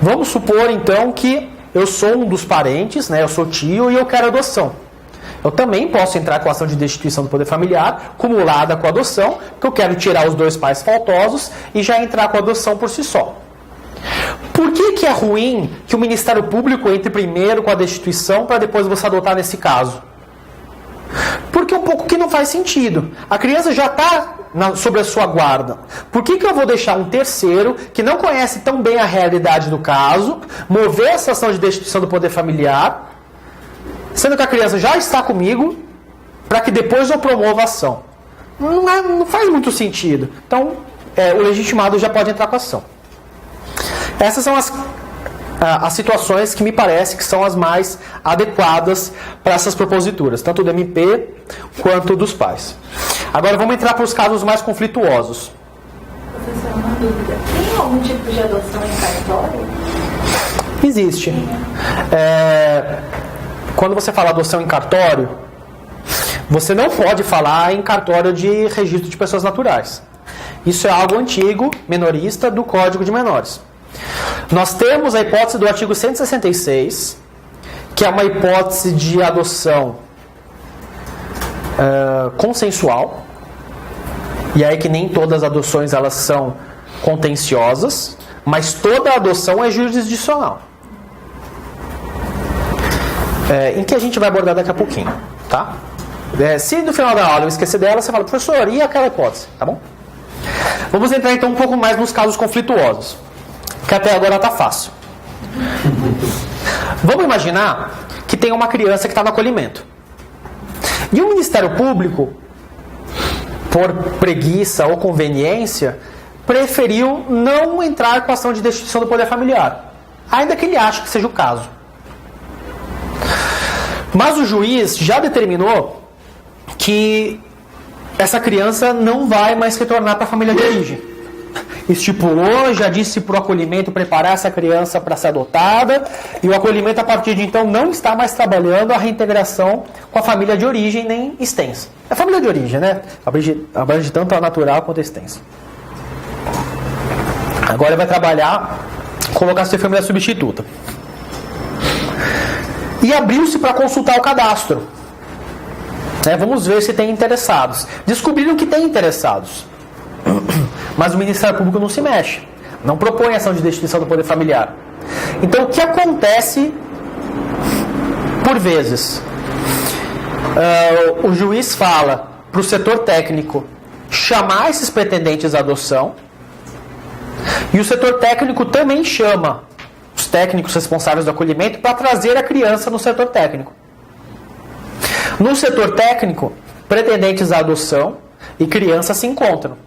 Vamos supor, então, que eu sou um dos parentes, né? Eu sou tio e eu quero adoção. Eu também posso entrar com a ação de destituição do poder familiar, cumulada com a adoção, porque eu quero tirar os dois pais faltosos e já entrar com a adoção por si só. Por que é ruim que o Ministério Público entre primeiro com a destituição para depois você adotar nesse caso? Porque um pouco que não faz sentido. A criança já está sobre a sua guarda. Por que eu vou deixar um terceiro, que não conhece tão bem a realidade do caso, mover essa ação de destituição do poder familiar, sendo que a criança já está comigo, para que depois eu promova a ação? Não faz muito sentido. Então, o legitimado já pode entrar com a ação. Essas são as situações que me parece que são as mais adequadas para essas proposituras, tanto do MP quanto dos pais. Agora vamos entrar para os casos mais conflituosos. Professor, uma dúvida. Tem algum tipo de adoção em cartório? Existe. Quando você fala adoção em cartório, você não pode falar em cartório de registro de pessoas naturais. Isso é algo antigo, menorista, do Código de Menores. Nós temos a hipótese do artigo 166, que é uma hipótese de adoção consensual, e aí que nem todas as adoções elas são contenciosas, mas toda adoção é jurisdicional, em que a gente vai abordar daqui a pouquinho, tá? Se no final da aula eu esquecer dela, você fala, professor, e aquela hipótese, tá bom? Vamos entrar então um pouco mais nos casos conflituosos, que até agora está fácil. Vamos imaginar que tem uma criança que está no acolhimento. E o Ministério Público, por preguiça ou conveniência, preferiu não entrar com a ação de destituição do poder familiar, ainda que ele ache que seja o caso. Mas o juiz já determinou que essa criança não vai mais retornar para a família de origem. estipulou, já disse para o acolhimento preparar essa criança para ser adotada, e o acolhimento a partir de então não está mais trabalhando a reintegração com a família de origem nem extensa. É a família de origem, né? Abrange tanto a natural quanto a extensa. Agora vai trabalhar colocação de família substituta. E abriu-se para consultar o cadastro. Vamos ver se tem interessados. Descobriram que tem interessados. Mas o Ministério Público não se mexe. Não propõe ação de destituição do poder familiar. Então, o que acontece por vezes? O juiz fala para o setor técnico chamar esses pretendentes à adoção. E o setor técnico também chama os técnicos responsáveis do acolhimento para trazer a criança no setor técnico. No setor técnico, pretendentes à adoção e criança se encontram.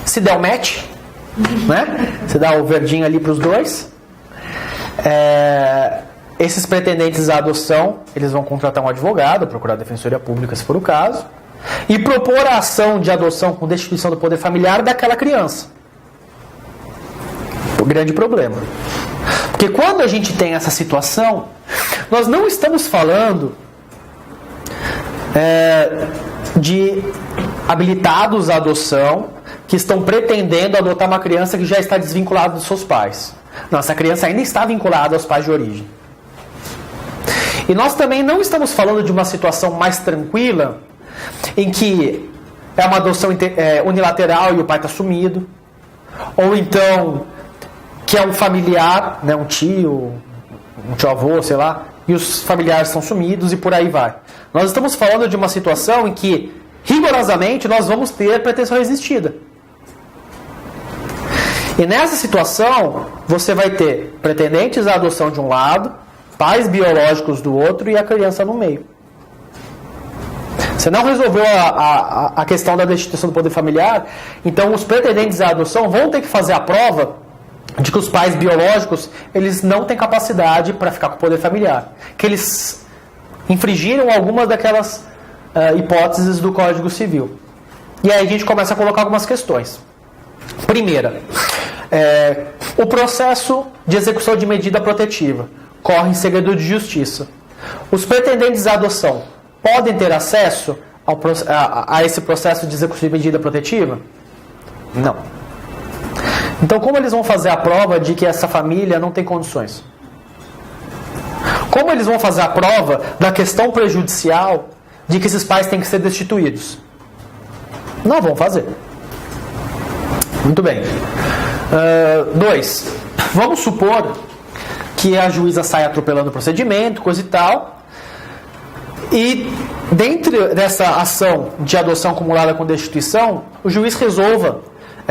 Se der o match, né? Se dá o verdinho ali para os dois, esses pretendentes à adoção, eles vão contratar um advogado, procurar a defensoria pública se for o caso, e propor a ação de adoção com destituição do poder familiar daquela criança. O grande problema. Porque quando a gente tem essa situação, nós não estamos falando de habilitados à adoção que estão pretendendo adotar uma criança que já está desvinculada dos seus pais. Não, essa criança ainda está vinculada aos pais de origem. E nós também não estamos falando de uma situação mais tranquila, em que é uma adoção unilateral e o pai está sumido, ou então que é um familiar, né, um tio avô, sei lá, e os familiares são sumidos e por aí vai. Nós estamos falando de uma situação em que, rigorosamente, nós vamos ter pretensão resistida. E nessa situação, você vai ter pretendentes à adoção de um lado, pais biológicos do outro e a criança no meio. Você não resolveu a questão da destituição do poder familiar, então os pretendentes à adoção vão ter que fazer a prova de que os pais biológicos, eles não têm capacidade para ficar com o poder familiar. Que eles infringiram algumas daquelas hipóteses do Código Civil. E aí a gente começa a colocar algumas questões. Primeira, o processo de execução de medida protetiva corre em segredo de justiça. Os pretendentes à adoção podem ter acesso a esse processo de execução de medida protetiva? Não. Então, como eles vão fazer a prova de que essa família não tem condições? Como eles vão fazer a prova da questão prejudicial de que esses pais têm que ser destituídos? Não vão fazer. Muito bem. 2. Vamos supor que a juíza saia atropelando o procedimento, coisa e tal, e dentro dessa ação de adoção acumulada com destituição, o juiz resolva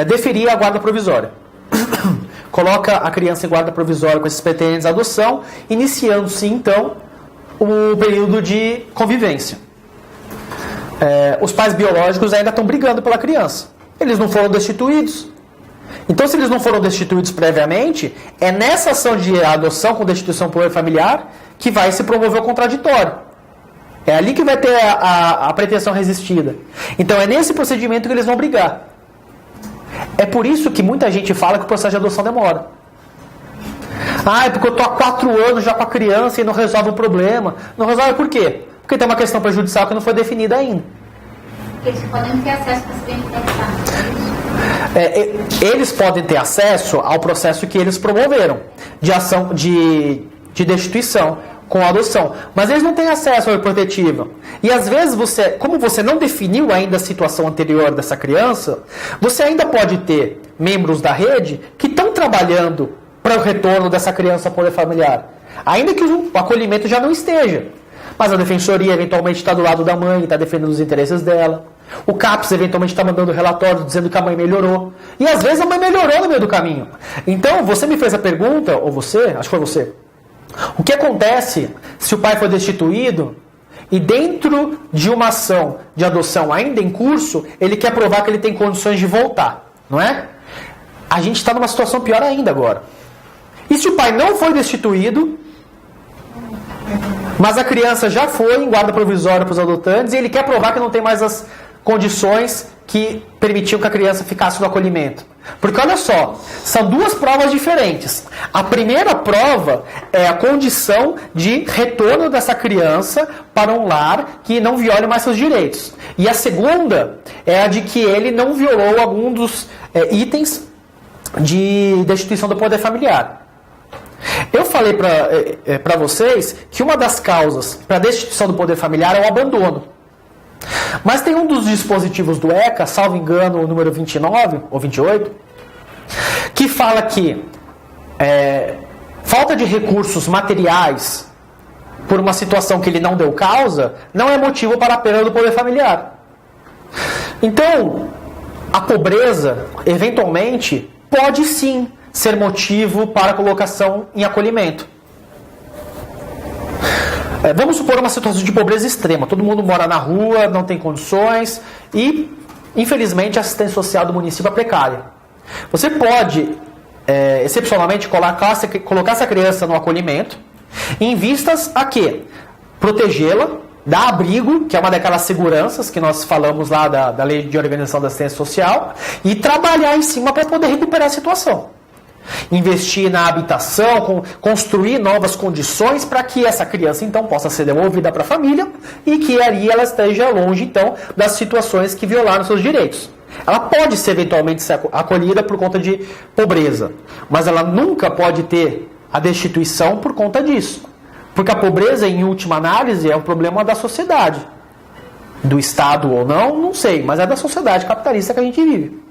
deferir a guarda provisória. Coloca a criança em guarda provisória com esses pretendentes à adoção, iniciando-se então o período de convivência. Os pais biológicos ainda estão brigando pela criança. Eles não foram destituídos. Então, se eles não foram destituídos previamente, é nessa ação de adoção com destituição por familiar que vai se promover o contraditório. É ali que vai ter a pretensão resistida. Então, é nesse procedimento que eles vão brigar. É por isso que muita gente fala que o processo de adoção demora. É porque eu estou há 4 anos já com a criança e não resolve o problema. Não resolve por quê? Porque tem uma questão prejudicial que não foi definida ainda. Eles podem ter acesso para se identificar. Eles podem ter acesso ao processo que eles promoveram, de ação de destituição com a adoção. Mas eles não têm acesso ao protetivo. E às vezes como você não definiu ainda a situação anterior dessa criança, você ainda pode ter membros da rede que estão trabalhando para o retorno dessa criança ao poder familiar. Ainda que o acolhimento já não esteja. Mas a defensoria eventualmente está do lado da mãe, está defendendo os interesses dela. O CAPS eventualmente está mandando relatório dizendo que a mãe melhorou. E às vezes a mãe melhorou no meio do caminho. Então, você me fez a pergunta, ou você, acho que foi você. O que acontece se o pai foi destituído e dentro de uma ação de adoção ainda em curso, ele quer provar que ele tem condições de voltar, não é? A gente está numa situação pior ainda agora. E se o pai não foi destituído, mas a criança já foi em guarda provisória para os adotantes e ele quer provar que não tem mais as condições que permitiam que a criança ficasse no acolhimento. Porque olha só, são duas provas diferentes. A primeira prova é a condição de retorno dessa criança para um lar que não viole mais seus direitos. E a segunda é a de que ele não violou algum dos itens de destituição do poder familiar. Eu falei para vocês que uma das causas para a destituição do poder familiar é o abandono. Mas tem um dos dispositivos do ECA, salvo engano, o número 29 ou 28, que fala que falta de recursos materiais por uma situação que ele não deu causa não é motivo para a perda do poder familiar. Então, a pobreza, eventualmente, pode sim ser motivo para a colocação em acolhimento. Vamos supor uma situação de pobreza extrema. Todo mundo mora na rua, não tem condições e, infelizmente, a assistência social do município é precária. Você pode, excepcionalmente, colocar essa criança no acolhimento em vistas a quê? Protegê-la, dar abrigo, que é uma daquelas seguranças que nós falamos lá da Lei de Organização da Assistência Social, e trabalhar em cima para poder recuperar a situação. Investir na habitação, construir novas condições para que essa criança então possa ser devolvida para a família e que ali ela esteja longe então das situações que violaram seus direitos. Ela pode ser eventualmente ser acolhida por conta de pobreza, mas ela nunca pode ter a destituição por conta disso. Porque a pobreza, em última análise, é um problema da sociedade. Do Estado ou não sei, mas é da sociedade capitalista que a gente vive.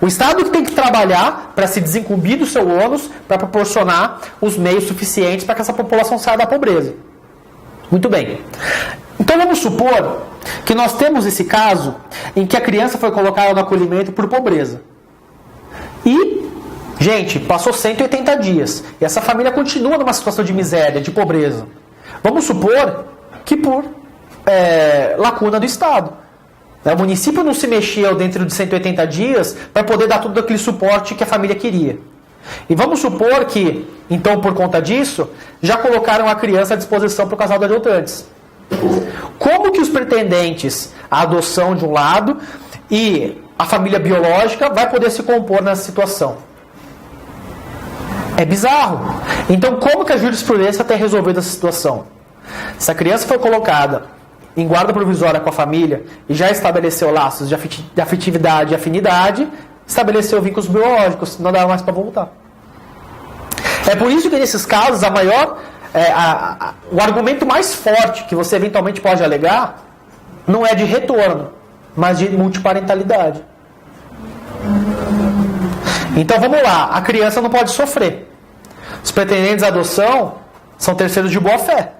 O Estado que tem que trabalhar para se desincumbir do seu ônus, para proporcionar os meios suficientes para que essa população saia da pobreza. Muito bem. Então vamos supor que nós temos esse caso em que a criança foi colocada no acolhimento por pobreza. E, gente, passou 180 dias. E essa família continua numa situação de miséria, de pobreza. Vamos supor que por lacuna do Estado. O município não se mexeu dentro de 180 dias para poder dar todo aquele suporte que a família queria. E vamos supor que, então, por conta disso, já colocaram a criança à disposição para o casal de adotantes. Como que os pretendentes à adoção de um lado e a família biológica vai poder se compor nessa situação? É bizarro. Então, como que a jurisprudência tem resolvido essa situação? Se a criança foi colocada em guarda provisória com a família e já estabeleceu laços de afetividade e afinidade, estabeleceu vínculos biológicos, não dá mais para voltar. É por isso que nesses casos o argumento mais forte que você eventualmente pode alegar não é de retorno, mas de multiparentalidade. Então vamos lá, a criança não pode sofrer. Os pretendentes à adoção são terceiros de boa fé.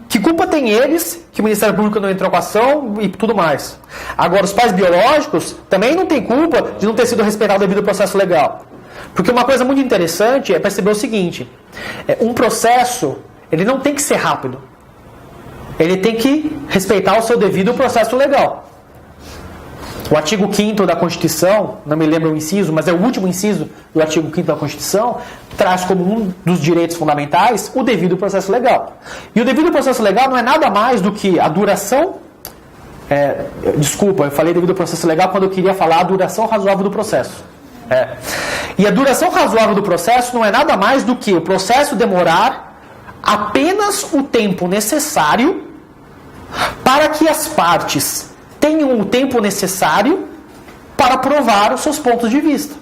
Que culpa tem eles que o Ministério Público não entrou com ação e tudo mais? Agora, os pais biológicos também não têm culpa de não ter sido respeitado devido ao processo legal. Porque uma coisa muito interessante é perceber o seguinte: um processo, ele não tem que ser rápido. Ele tem que respeitar o seu devido processo legal. O artigo 5º da Constituição, não me lembro o inciso, mas é o último inciso do artigo 5º da Constituição, traz como um dos direitos fundamentais o devido processo legal. E o devido processo legal não é nada mais do que a duração... desculpa, eu falei devido processo legal quando eu queria falar a duração razoável do processo. E a duração razoável do processo não é nada mais do que o processo demorar apenas o tempo necessário para que as partes tenham o tempo necessário para provar os seus pontos de vista.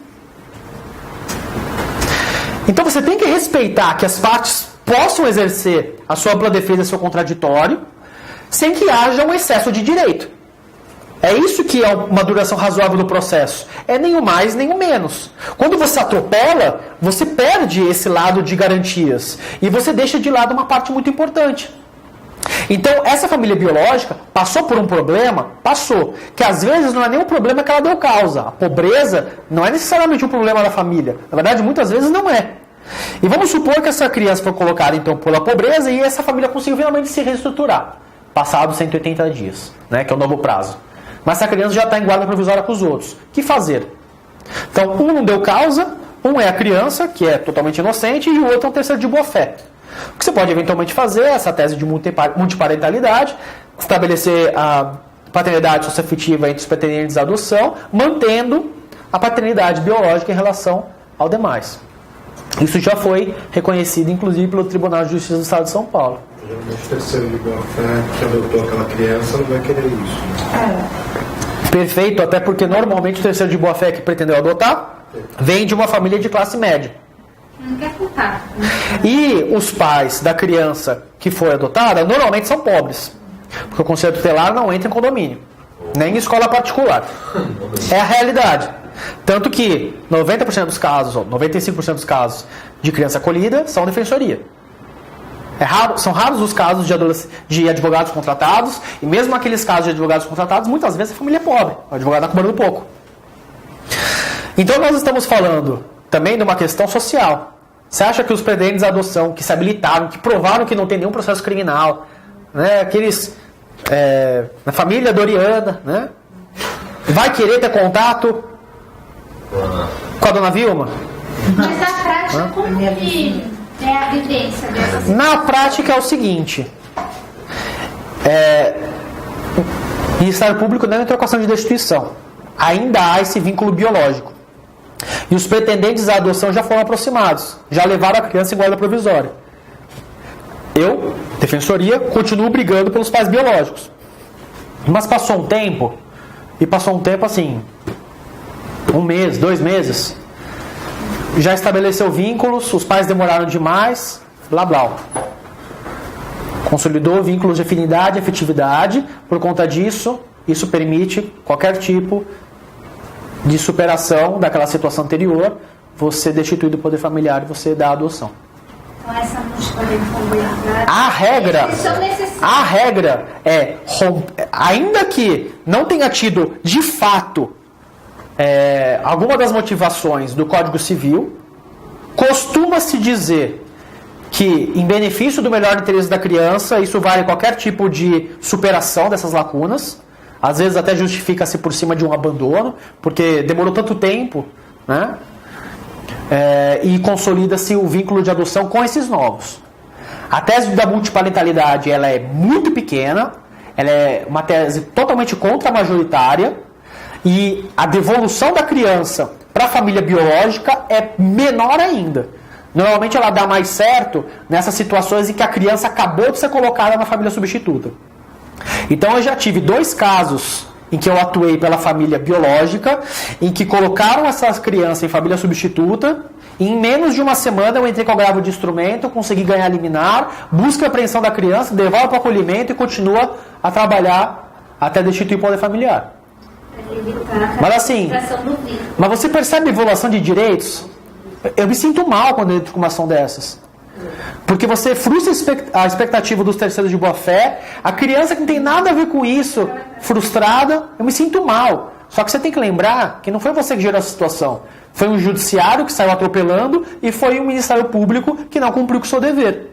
Então você tem que respeitar que as partes possam exercer a sua ampla defesa e seu contraditório sem que haja um excesso de direito. É isso que é uma duração razoável do processo. É nem o mais, nem o menos. Quando você atropela, você perde esse lado de garantias e você deixa de lado uma parte muito importante. Então, essa família biológica passou por um problema, que às vezes não é nem um problema que ela deu causa. A pobreza não é necessariamente um problema da família. Na verdade, muitas vezes não é. E vamos supor que essa criança foi colocada, então, pela pobreza e essa família conseguiu finalmente se reestruturar, passados 180 dias, né, que é o novo prazo. Mas essa criança já está em guarda provisória com os outros. O que fazer? Então, um não deu causa, um é a criança, que é totalmente inocente, e o outro é um terceiro de boa fé. O que você pode eventualmente fazer é essa tese de multiparentalidade, estabelecer a paternidade socioafetiva entre os pretendentes à adoção, mantendo a paternidade biológica em relação ao demais. Isso já foi reconhecido, inclusive, pelo Tribunal de Justiça do Estado de São Paulo. Geralmente o terceiro de boa-fé que adotou aquela criança não vai querer isso. Perfeito, até porque normalmente o terceiro de boa-fé que pretendeu adotar vem de uma família de classe média. Não quer contar. E os pais da criança que foi adotada normalmente são pobres. Porque o conselho tutelar não entra em condomínio, nem em escola particular. É a realidade. Tanto que 90% dos casos, ou 95% dos casos de criança acolhida são defensoria. São raros os casos de advogados contratados, e mesmo aqueles casos de advogados contratados, muitas vezes a família é pobre, o advogado está cobrando pouco. Então nós estamos falando também de uma questão social. Você acha que os pretendentes à adoção, que se habilitaram, que provaram que não tem nenhum processo criminal, né, aqueles na família Doriana, né, vai querer ter contato com a dona Vilma? Mas na prática, como que é a vivência dessa? Na prática é o seguinte: o Ministério Público não entrou com ação de destituição. Ainda há esse vínculo biológico. E os pretendentes à adoção já foram aproximados, já levaram a criança em guarda provisória. Eu, defensoria, continuo brigando pelos pais biológicos. Mas passou um tempo, e passou um tempo assim, 1 mês, 2 meses, já estabeleceu vínculos, os pais demoraram demais, blá blá. Consolidou vínculos de afinidade e afetividade, por conta disso, isso permite qualquer tipo de superação daquela situação anterior, você destitui do poder familiar e você dá a adoção. Então essa multiparentalidade... A regra é, ainda que não tenha tido de fato alguma das motivações do Código Civil, costuma-se dizer que, em benefício do melhor interesse da criança, isso vale qualquer tipo de superação dessas lacunas. Às vezes até justifica-se por cima de um abandono, porque demorou tanto tempo, né? E consolida-se o vínculo de adoção com esses novos. A tese da multiparentalidade ela é muito pequena, ela é uma tese totalmente contra-majoritária, e a devolução da criança para a família biológica é menor ainda. Normalmente ela dá mais certo nessas situações em que a criança acabou de ser colocada na família substituta. Então eu já tive 2 casos em que eu atuei pela família biológica, em que colocaram essas crianças em família substituta, e em menos de uma semana eu entrei com agravo de instrumento, consegui ganhar liminar, busca a apreensão da criança, devolve para o acolhimento e continua a trabalhar até destituir o poder familiar. Mas assim, mas você percebe a violação de direitos? Eu me sinto mal quando eu entro com uma ação dessas. Porque você frustra a expectativa dos terceiros de boa-fé, a criança que não tem nada a ver com isso, frustrada, eu me sinto mal. Só que você tem que lembrar que não foi você que gerou essa situação. Foi um judiciário que saiu atropelando e foi um Ministério Público que não cumpriu com o seu dever.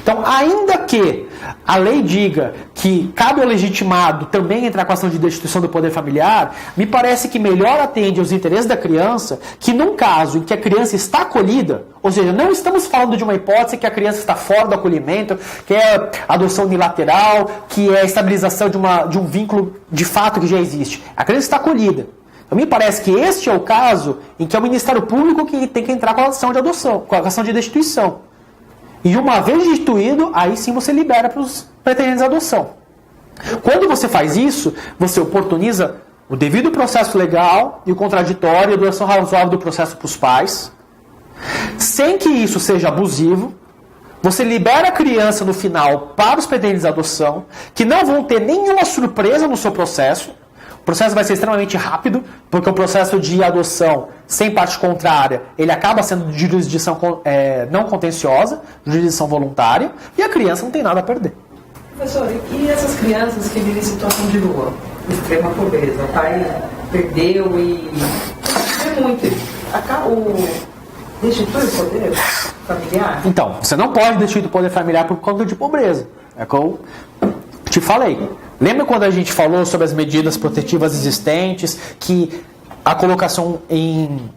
Então, ainda que a lei diga que cabe ao legitimado também entrar com a ação de destituição do poder familiar, me parece que melhor atende aos interesses da criança que num caso em que a criança está acolhida, ou seja, não estamos falando de uma hipótese que a criança está fora do acolhimento, que é adoção unilateral, que é a estabilização de um vínculo de fato que já existe. A criança está acolhida. Então, me parece que este é o caso em que é o Ministério Público que tem que entrar com a ação de adoção, com a ação de destituição. E uma vez destituído, aí sim você libera para os pretendentes à adoção. Quando você faz isso, você oportuniza o devido processo legal e o contraditório e a duração razoável do processo para os pais, sem que isso seja abusivo. Você libera a criança no final para os pretendentes à adoção, que não vão ter nenhuma surpresa no seu processo. O processo vai ser extremamente rápido, porque o processo de adoção sem parte contrária, ele acaba sendo de jurisdição não contenciosa, jurisdição voluntária, e a criança não tem nada a perder. Professor, e essas crianças que vivem em situação de rua, extrema pobreza, o pai perdeu e é muito, destitui o poder familiar? Então, você não pode destituir o poder familiar por conta de pobreza. É como eu te falei. Lembra quando a gente falou sobre as medidas protetivas existentes, que a colocação em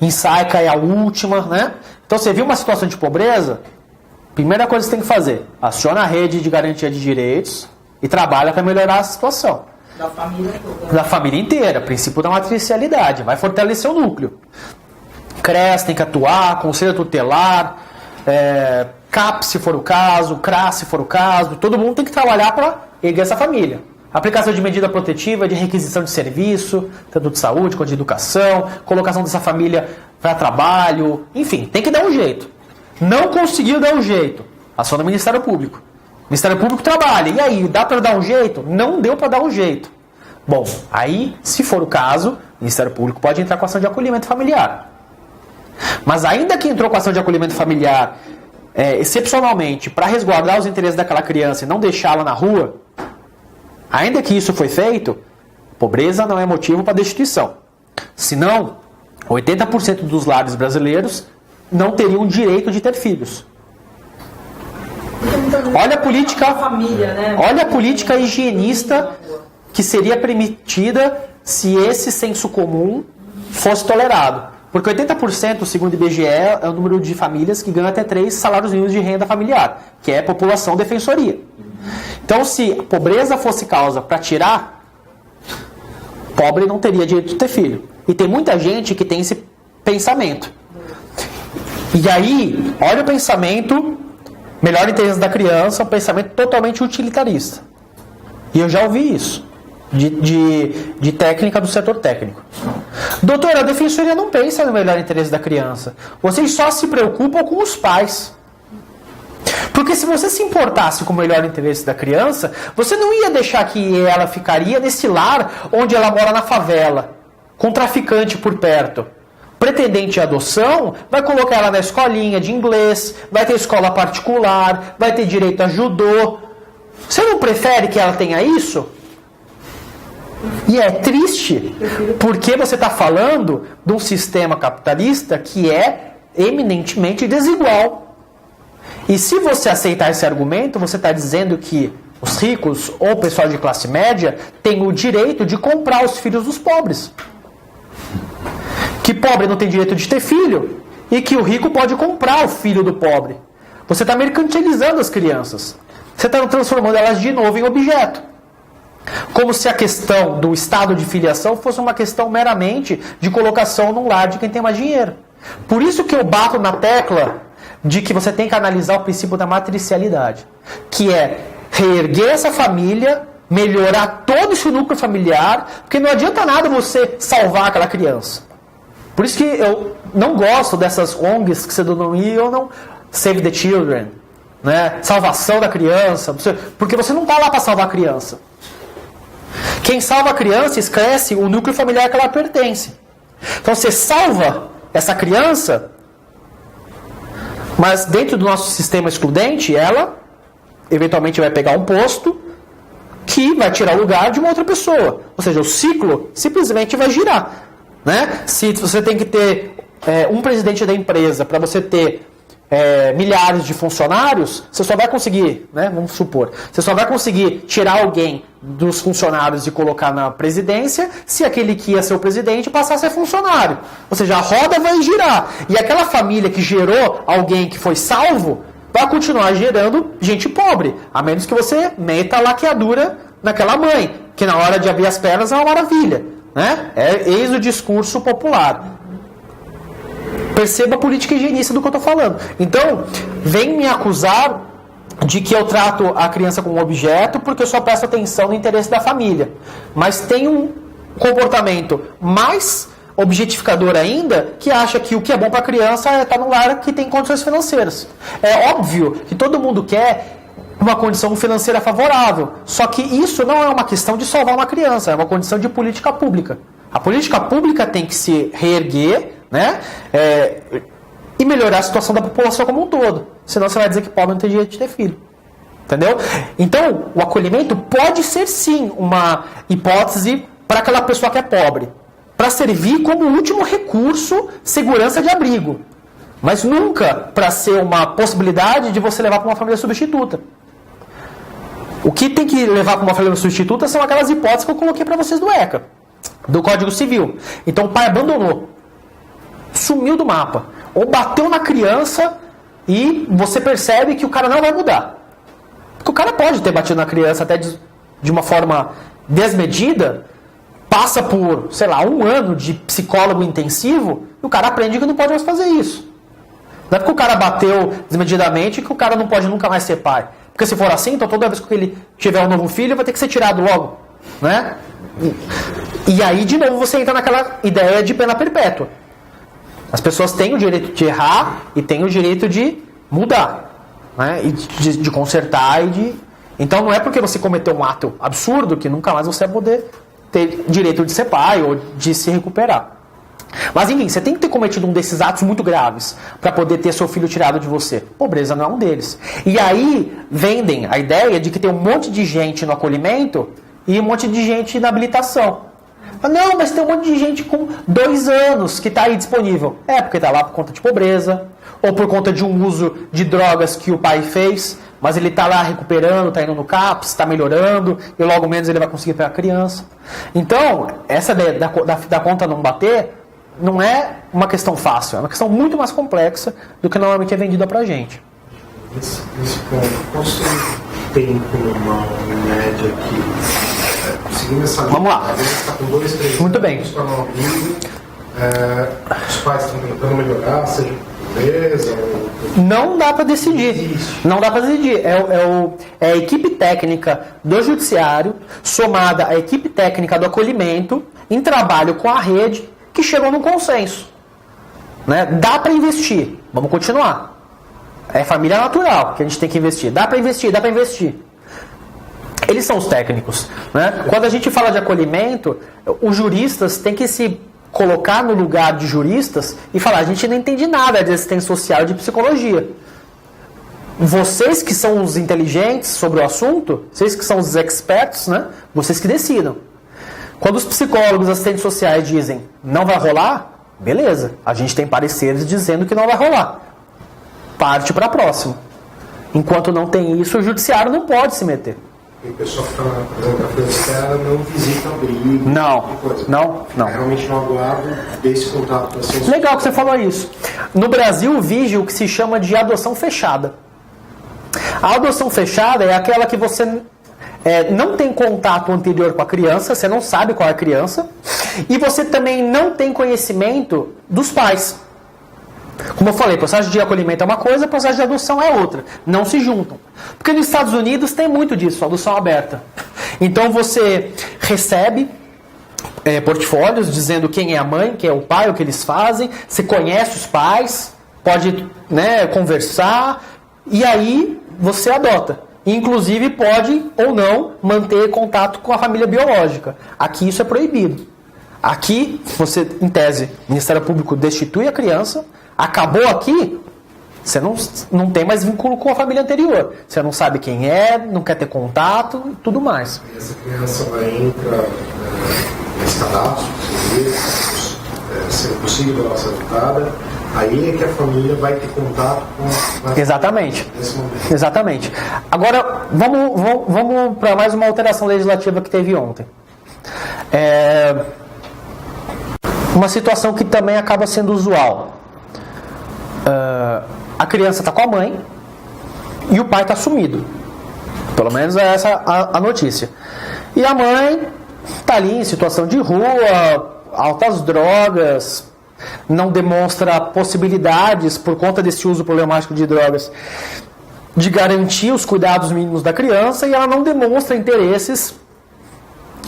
SAICA é a última, né? Então você viu uma situação de pobreza, primeira coisa que você tem que fazer, aciona a rede de garantia de direitos e trabalha para melhorar a situação. Da família toda. Da família inteira, princípio da matricialidade, vai fortalecer o núcleo. CRES tem que atuar, Conselho Tutelar, CAP se for o caso, CRAS se for o caso, todo mundo tem que trabalhar para erguer essa família. Aplicação de medida protetiva, de requisição de serviço, tanto de saúde quanto de educação, colocação dessa família para trabalho, enfim, tem que dar um jeito. Não conseguiu dar um jeito, aciona o Ministério Público. O Ministério Público trabalha, e aí, dá para dar um jeito? Não deu para dar um jeito. Bom, aí, se for o caso, o Ministério Público pode entrar com ação de acolhimento familiar. Mas ainda que entrou com ação de acolhimento familiar, excepcionalmente, para resguardar os interesses daquela criança e não deixá-la na rua, ainda que isso foi feito, pobreza não é motivo para destituição. Senão, 80% dos lares brasileiros não teriam direito de ter filhos. Olha a política, família, né? olha a política higienista que seria permitida se esse senso comum fosse tolerado. Porque 80%, segundo o IBGE, é o número de famílias que ganham até 3 salários mínimos de renda familiar, que é a população defensoria. Então, se a pobreza fosse causa para tirar, pobre não teria direito de ter filho. E tem muita gente que tem esse pensamento. E aí, olha o pensamento, melhor interesse da criança, um pensamento totalmente utilitarista. E eu já ouvi isso. De técnica do setor técnico. Doutora, a defensoria não pensa no melhor interesse da criança. Vocês só se preocupam com os pais. Porque se você se importasse com o melhor interesse da criança, você não ia deixar que ela ficaria nesse lar onde ela mora na favela, com traficante por perto. Pretendente de adoção, vai colocar ela na escolinha de inglês, vai ter escola particular, vai ter direito a judô. Você não prefere que ela tenha isso? E é triste, porque você está falando de um sistema capitalista que é eminentemente desigual. E se você aceitar esse argumento, você está dizendo que os ricos ou o pessoal de classe média têm o direito de comprar os filhos dos pobres. Que pobre não tem direito de ter filho e que o rico pode comprar o filho do pobre. Você está mercantilizando as crianças. Você está transformando elas de novo em objeto. Como se a questão do estado de filiação fosse uma questão meramente de colocação num lar de quem tem mais dinheiro. Por isso que eu bato na tecla de que você tem que analisar o princípio da matricialidade, que é reerguer essa família, melhorar todo esse núcleo familiar, porque não adianta nada você salvar aquela criança. Por isso que eu não gosto dessas ONGs que se denominam Save the Children, né? Salvação da criança, porque você não está lá para salvar a criança. Quem salva a criança esquece o núcleo familiar que ela pertence. Então você salva essa criança, mas dentro do nosso sistema excludente, ela eventualmente vai pegar um posto que vai tirar o lugar de uma outra pessoa. Ou seja, o ciclo simplesmente vai girar. Né? Se você tem que ter um presidente da empresa para você ter milhares de funcionários, você só vai conseguir, né, vamos supor, você só vai conseguir tirar alguém dos funcionários e colocar na presidência se aquele que ia ser o presidente passar a ser funcionário. Ou seja, a roda vai girar. E aquela família que gerou alguém que foi salvo vai continuar gerando gente pobre, a menos que você meta a laqueadura naquela mãe, que na hora de abrir as pernas é uma maravilha. Né? Eis o discurso popular. Perceba a política higienista do que eu estou falando. Então, vem me acusar de que eu trato a criança como objeto porque eu só presto atenção no interesse da família. Mas tem um comportamento mais objetificador ainda, que acha que o que é bom para a criança é estar num lar que tem condições financeiras. É óbvio que todo mundo quer uma condição financeira favorável. Só que isso não é uma questão de salvar uma criança, é uma condição de política pública. A política pública tem que se reerguer, né, e melhorar a situação da população como um todo. Senão você vai dizer que pobre não tem direito de ter filho. Entendeu? Então, o acolhimento pode ser sim uma hipótese para aquela pessoa que é pobre, para servir como último recurso, segurança de abrigo. Mas nunca para ser uma possibilidade de você levar para uma família substituta. O que tem que levar para uma família substituta são aquelas hipóteses que eu coloquei para vocês do ECA, do Código Civil. Então o pai abandonou, sumiu do mapa, ou bateu na criança e você percebe que o cara não vai mudar. Porque o cara pode ter batido na criança até de uma forma desmedida, passa por, sei lá, 1 ano de psicólogo intensivo, e o cara aprende que não pode mais fazer isso. Não é porque o cara bateu desmedidamente que o cara não pode nunca mais ser pai. Porque se for assim, então toda vez que ele tiver um novo filho, vai ter que ser tirado logo. Né? E aí, de novo, você entra naquela ideia de pena perpétua. As pessoas têm o direito de errar e têm o direito de mudar. Né? E de consertar e de... Então não é porque você cometeu um ato absurdo que nunca mais você vai poder ter direito de ser pai ou de se recuperar. Mas enfim, você tem que ter cometido um desses atos muito graves para poder ter seu filho tirado de você. Pobreza não é um deles. E aí vendem a ideia de que tem um monte de gente no acolhimento e um monte de gente na habilitação. Não, mas tem um monte de gente com 2 anos que está aí disponível. É, porque está lá por conta de pobreza, ou por conta de um uso de drogas que o pai fez, mas ele está lá recuperando, está indo no CAPS, está melhorando, e logo menos ele vai conseguir pegar a criança. Então, essa ideia da conta não bater não é uma questão fácil, é uma questão muito mais complexa do que normalmente é vendida pra gente. Nesse ponto, quanto tempo normal, em média, que seguindo essa linha, Vamos lá. a gente está com 2, 3 Muito anos, bem. está numa vida, os pais estão tentando melhorar, seja por pobreza ou... Não dá para decidir. Não dá para decidir. É a equipe técnica do judiciário somada à equipe técnica do acolhimento em trabalho com a rede que chegam num consenso. Né? Dá para investir. Vamos continuar. É família natural que a gente tem que investir. Dá para investir, dá para investir. Eles são os técnicos. Né? Quando a gente fala de acolhimento, os juristas têm que se colocar no lugar de juristas e falar, a gente não entende nada de assistência social e de psicologia. Vocês que são os inteligentes sobre o assunto, vocês que são os experts, né? Vocês que decidam. Quando os psicólogos, assistentes sociais dizem não vai rolar, beleza, a gente tem pareceres dizendo que não vai rolar. Parte para a próxima. Enquanto não tem isso, o judiciário não pode se meter. E o pessoal fica, por exemplo, a polícia não visita abrigo. Não. Realmente não aguardo desse contato com a ciência. Legal que você falou isso. No Brasil, vige o que se chama de adoção fechada. A adoção fechada é aquela que você não tem contato anterior com a criança, você não sabe qual é a criança, e você também não tem conhecimento dos pais. Como eu falei, processo de acolhimento é uma coisa, processo de adoção é outra. Não se juntam. Porque nos Estados Unidos tem muito disso, adoção aberta. Então você recebe portfólios dizendo quem é a mãe, quem é o pai, o que eles fazem, você conhece os pais, pode conversar, e aí você adota. Inclusive pode ou não manter contato com a família biológica. Aqui isso é proibido. Aqui, você, em tese, o Ministério Público destitui a criança, acabou aqui, você não tem mais vínculo com a família anterior. Você não sabe quem é, não quer ter contato e tudo mais. E essa criança vai entrar nesse cadastro, sendo possível ela ser adotada, aí é que a família vai ter contato com a... Exatamente. Nesse momento. Exatamente. Agora, vamos para mais uma alteração legislativa que teve ontem. Uma situação que também acaba sendo usual. A criança está com a mãe e o pai está sumido. Pelo menos é essa a notícia. E a mãe está ali em situação de rua, altas drogas, não demonstra possibilidades, por conta desse uso problemático de drogas, de garantir os cuidados mínimos da criança, e ela não demonstra interesses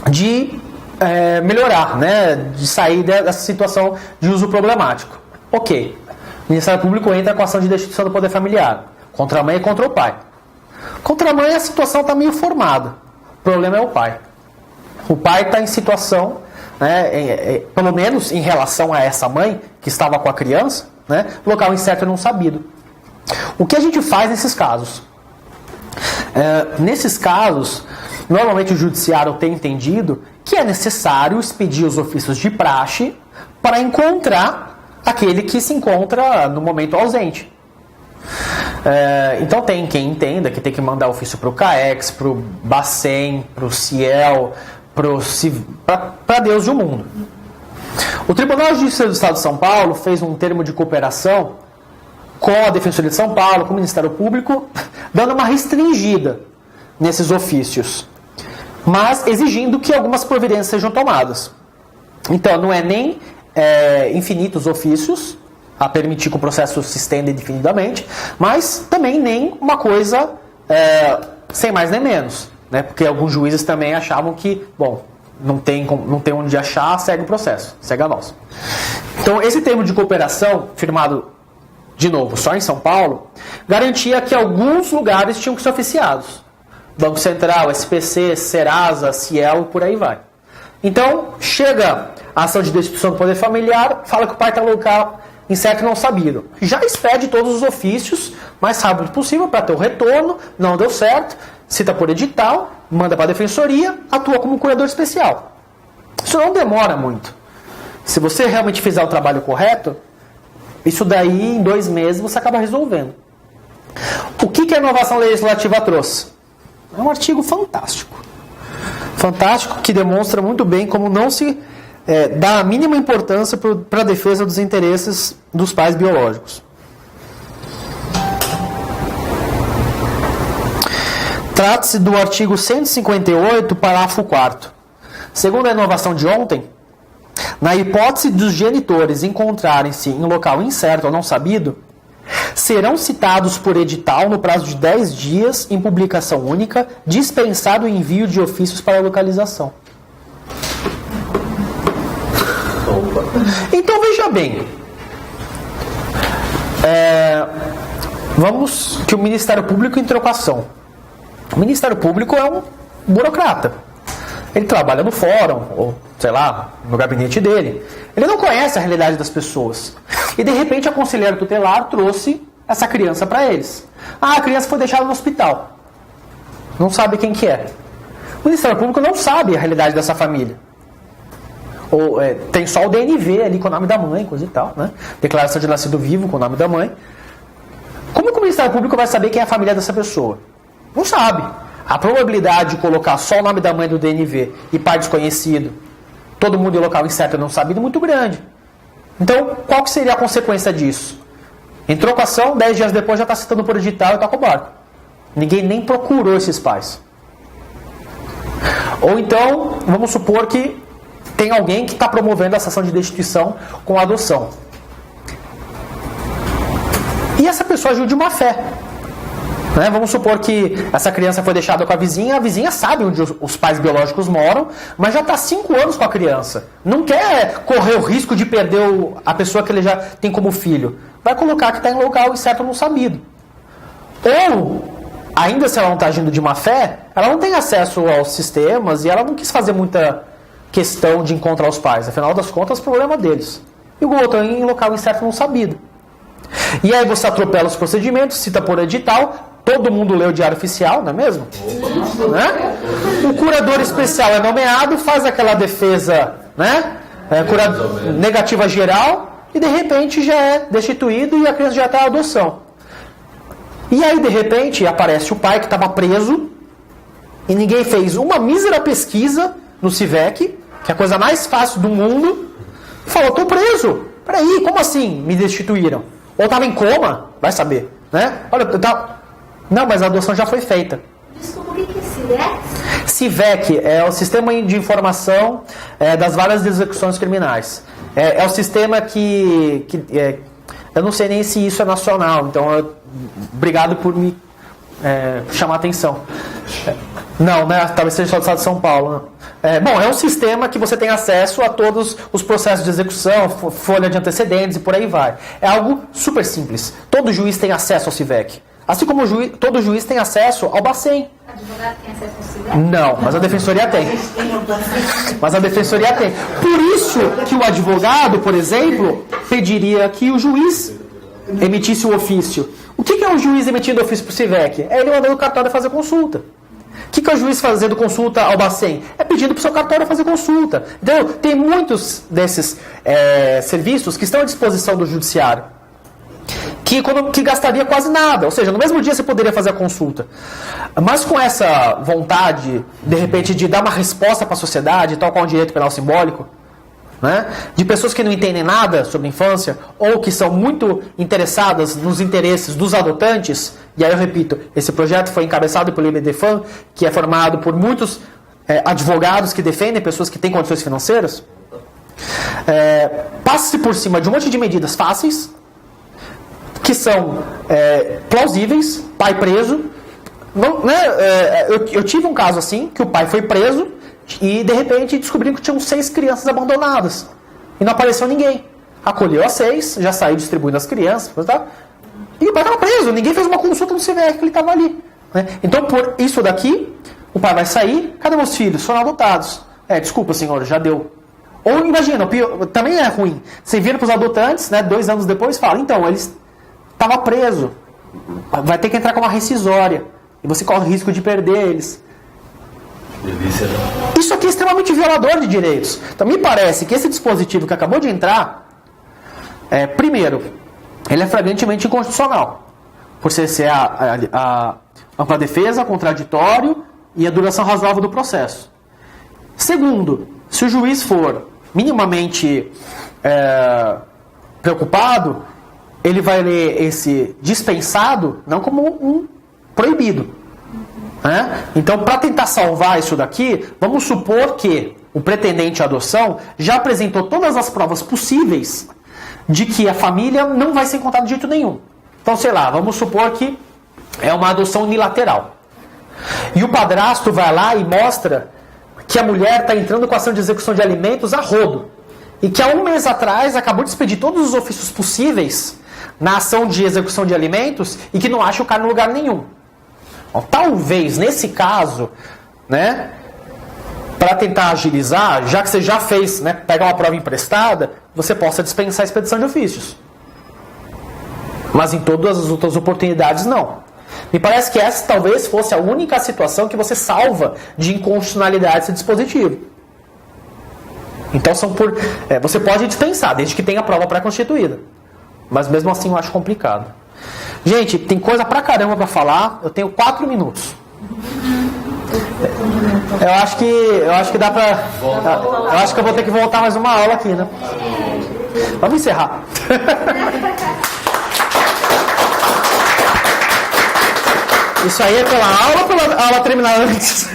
de melhorar, né, de sair dessa situação de uso problemático. Ok. O Ministério Público entra com a ação de destituição do poder familiar, contra a mãe e contra o pai. Contra a mãe a situação está meio formada. O problema é o pai. O pai está em situação, pelo menos em relação a essa mãe que estava com a criança, local incerto e não sabido. O que a gente faz nesses casos? Nesses casos, normalmente o judiciário tem entendido que é necessário expedir os ofícios de praxe para encontrar aquele que se encontra no momento ausente. Então tem quem entenda que tem que mandar ofício para o CAEX, para o Bacen, para o Ciel, para Deus e o mundo. O Tribunal de Justiça do Estado de São Paulo fez um termo de cooperação com a Defensoria de São Paulo, com o Ministério Público, dando uma restringida nesses ofícios. mas exigindo que algumas providências sejam tomadas. Então, não é nem infinitos ofícios a permitir que o processo se estenda indefinidamente, mas também nem uma coisa sem mais nem menos, né? Porque alguns juízes também achavam que, bom, não tem onde achar, segue o processo, segue a nossa. Então, esse termo de cooperação, firmado, de novo, só em São Paulo, garantia que alguns lugares tinham que ser oficiados. Banco Central, SPC, Serasa, Cielo, por aí vai. Então, chega a ação de destituição do poder familiar, fala que o pai está no local incerto e não sabido. Já expede todos os ofícios o mais rápido possível para ter o retorno, não deu certo, cita por edital, manda para a defensoria, atua como curador especial. Isso não demora muito. Se você realmente fizer o trabalho correto, isso daí em 2 meses você acaba resolvendo. O que a inovação legislativa trouxe? É um artigo fantástico. Fantástico, que demonstra muito bem como não se dá a mínima importância para a defesa dos interesses dos pais biológicos. Trata-se do artigo 158, parágrafo 4º. Segundo a inovação de ontem, na hipótese dos genitores encontrarem-se em local incerto ou não sabido, serão citados por edital no prazo de 10 dias em publicação única, dispensado o envio de ofícios para localização. Então veja bem, vamos que o Ministério Público entrou com a ação. O Ministério Público é um burocrata. Ele trabalha no fórum, ou sei lá, no gabinete dele. Ele não conhece a realidade das pessoas. E de repente a conselheira tutelar trouxe essa criança para eles. A criança foi deixada no hospital. Não sabe quem que é. O Ministério Público não sabe a realidade dessa família. Ou tem só o DNV ali com o nome da mãe, coisa e tal, né? Declaração de nascido vivo com o nome da mãe. Como que o Ministério Público vai saber quem é a família dessa pessoa? Não sabe. A probabilidade de colocar só o nome da mãe do DNV e pai desconhecido, todo mundo em local incerto e não sabido, é muito grande. Então, qual que seria a consequência disso? Entrou com a ação, 10 dias depois já está citando por edital e está com o barco. Ninguém nem procurou esses pais. Ou então, vamos supor que tem alguém que está promovendo essa ação de destituição com a adoção. E essa pessoa agiu de má fé. Né? Vamos supor que essa criança foi deixada com a vizinha sabe onde os pais biológicos moram, mas já está 5 anos com a criança. Não quer correr o risco de perder a pessoa que ele já tem como filho. Vai colocar que está em local incerto ou não sabido. Ou, ainda se ela não está agindo de má fé, ela não tem acesso aos sistemas e ela não quis fazer muita questão de encontrar os pais. Afinal das contas, o problema deles. E o outro em local incerto ou não sabido. E aí você atropela os procedimentos, cita por edital, todo mundo lê o Diário Oficial, não é mesmo? Né? O curador especial é nomeado, faz aquela defesa, né? Negativa geral, e de repente já é destituído e a criança já está em adoção. E aí de repente aparece o pai que estava preso e ninguém fez uma mísera pesquisa no CIVEC, que é a coisa mais fácil do mundo, e falou, estou preso. Peraí, como assim me destituíram? Ou estava em coma, vai saber, né? Olha, não, mas a adoção já foi feita. Desculpa, o que é CIVEC? CIVEC é o Sistema de Informação das Várias Execuções Criminais. É o sistema que eu não sei nem se isso é nacional, então obrigado por me chamar a atenção. Não, né? Talvez seja só do estado de São Paulo. Bom, é um sistema que você tem acesso a todos os processos de execução, folha de antecedentes e por aí vai. É algo super simples. Todo juiz tem acesso ao CIVEC. Assim como todo juiz tem acesso ao Bacen. Advogado tem acesso ao CIVEC? Não, mas a defensoria tem. Mas a defensoria tem. Por isso que o advogado, por exemplo, pediria que o juiz emitisse o ofício. O que é o juiz emitindo ofício para o CIVEC? É ele mandando o cartório fazer consulta. O que é o juiz fazendo consulta ao Bacen? É pedindo para o seu cartório fazer consulta. Então, tem muitos desses serviços que estão à disposição do judiciário, que gastaria quase nada. Ou seja, no mesmo dia você poderia fazer a consulta. Mas com essa vontade, de repente, de dar uma resposta para a sociedade, tal qual o direito penal simbólico, né? De pessoas que não entendem nada sobre infância ou que são muito interessadas nos interesses dos adotantes. E aí eu repito, esse projeto foi encabeçado pelo IBDFAN, que é formado por muitos advogados que defendem pessoas que têm condições financeiras, passa-se por cima de um monte de medidas fáceis, que são plausíveis, pai preso. Não, né, eu tive um caso assim, que o pai foi preso e de repente descobriram que tinham 6 crianças abandonadas e não apareceu ninguém. Acolheu as 6, já saiu distribuindo as crianças, tá? E o pai estava preso, ninguém fez uma consulta no CVR que ele estava ali, né? Então, por isso daqui, o pai vai sair, cadê meus filhos? Foram adotados. Desculpa, senhor, já deu. Ou imagina, também é ruim, você vira para os adotantes, né, 2 anos depois, fala, então, eles estavam presos, vai ter que entrar com uma rescisória, e você corre o risco de perder eles. Delícia, né? Isso aqui é extremamente violador de direitos. Então, me parece que esse dispositivo que acabou de entrar, primeiro, ele é flagrantemente inconstitucional, por ser a ampla defesa, contraditório e a duração razoável do processo. Segundo, se o juiz for minimamente preocupado, ele vai ler esse dispensado não como um proibido. Né? Então, para tentar salvar isso daqui, vamos supor que o pretendente à adoção já apresentou todas as provas possíveis de que a família não vai ser encontrada de jeito nenhum. Então, sei lá, vamos supor que é uma adoção unilateral. E o padrasto vai lá e mostra que a mulher está entrando com a ação de execução de alimentos a rodo. E que há 1 mês atrás acabou de expedir todos os ofícios possíveis na ação de execução de alimentos e que não acha o cara em lugar nenhum. Bom, talvez, nesse caso, né, para tentar agilizar, já que você já fez, né, pega uma prova emprestada, você possa dispensar a expedição de ofícios. Mas em todas as outras oportunidades, não. Me parece que essa talvez fosse a única situação que você salva de inconstitucionalidade desse dispositivo. Então você pode dispensar, desde que tenha prova pré-constituída. Mas mesmo assim eu acho complicado. Gente, tem coisa pra caramba pra falar. Eu tenho 4 minutos. Eu acho que dá pra... Eu acho que eu vou ter que voltar mais uma aula aqui, né? Vamos encerrar. Isso aí é pela aula ou pela aula terminar antes?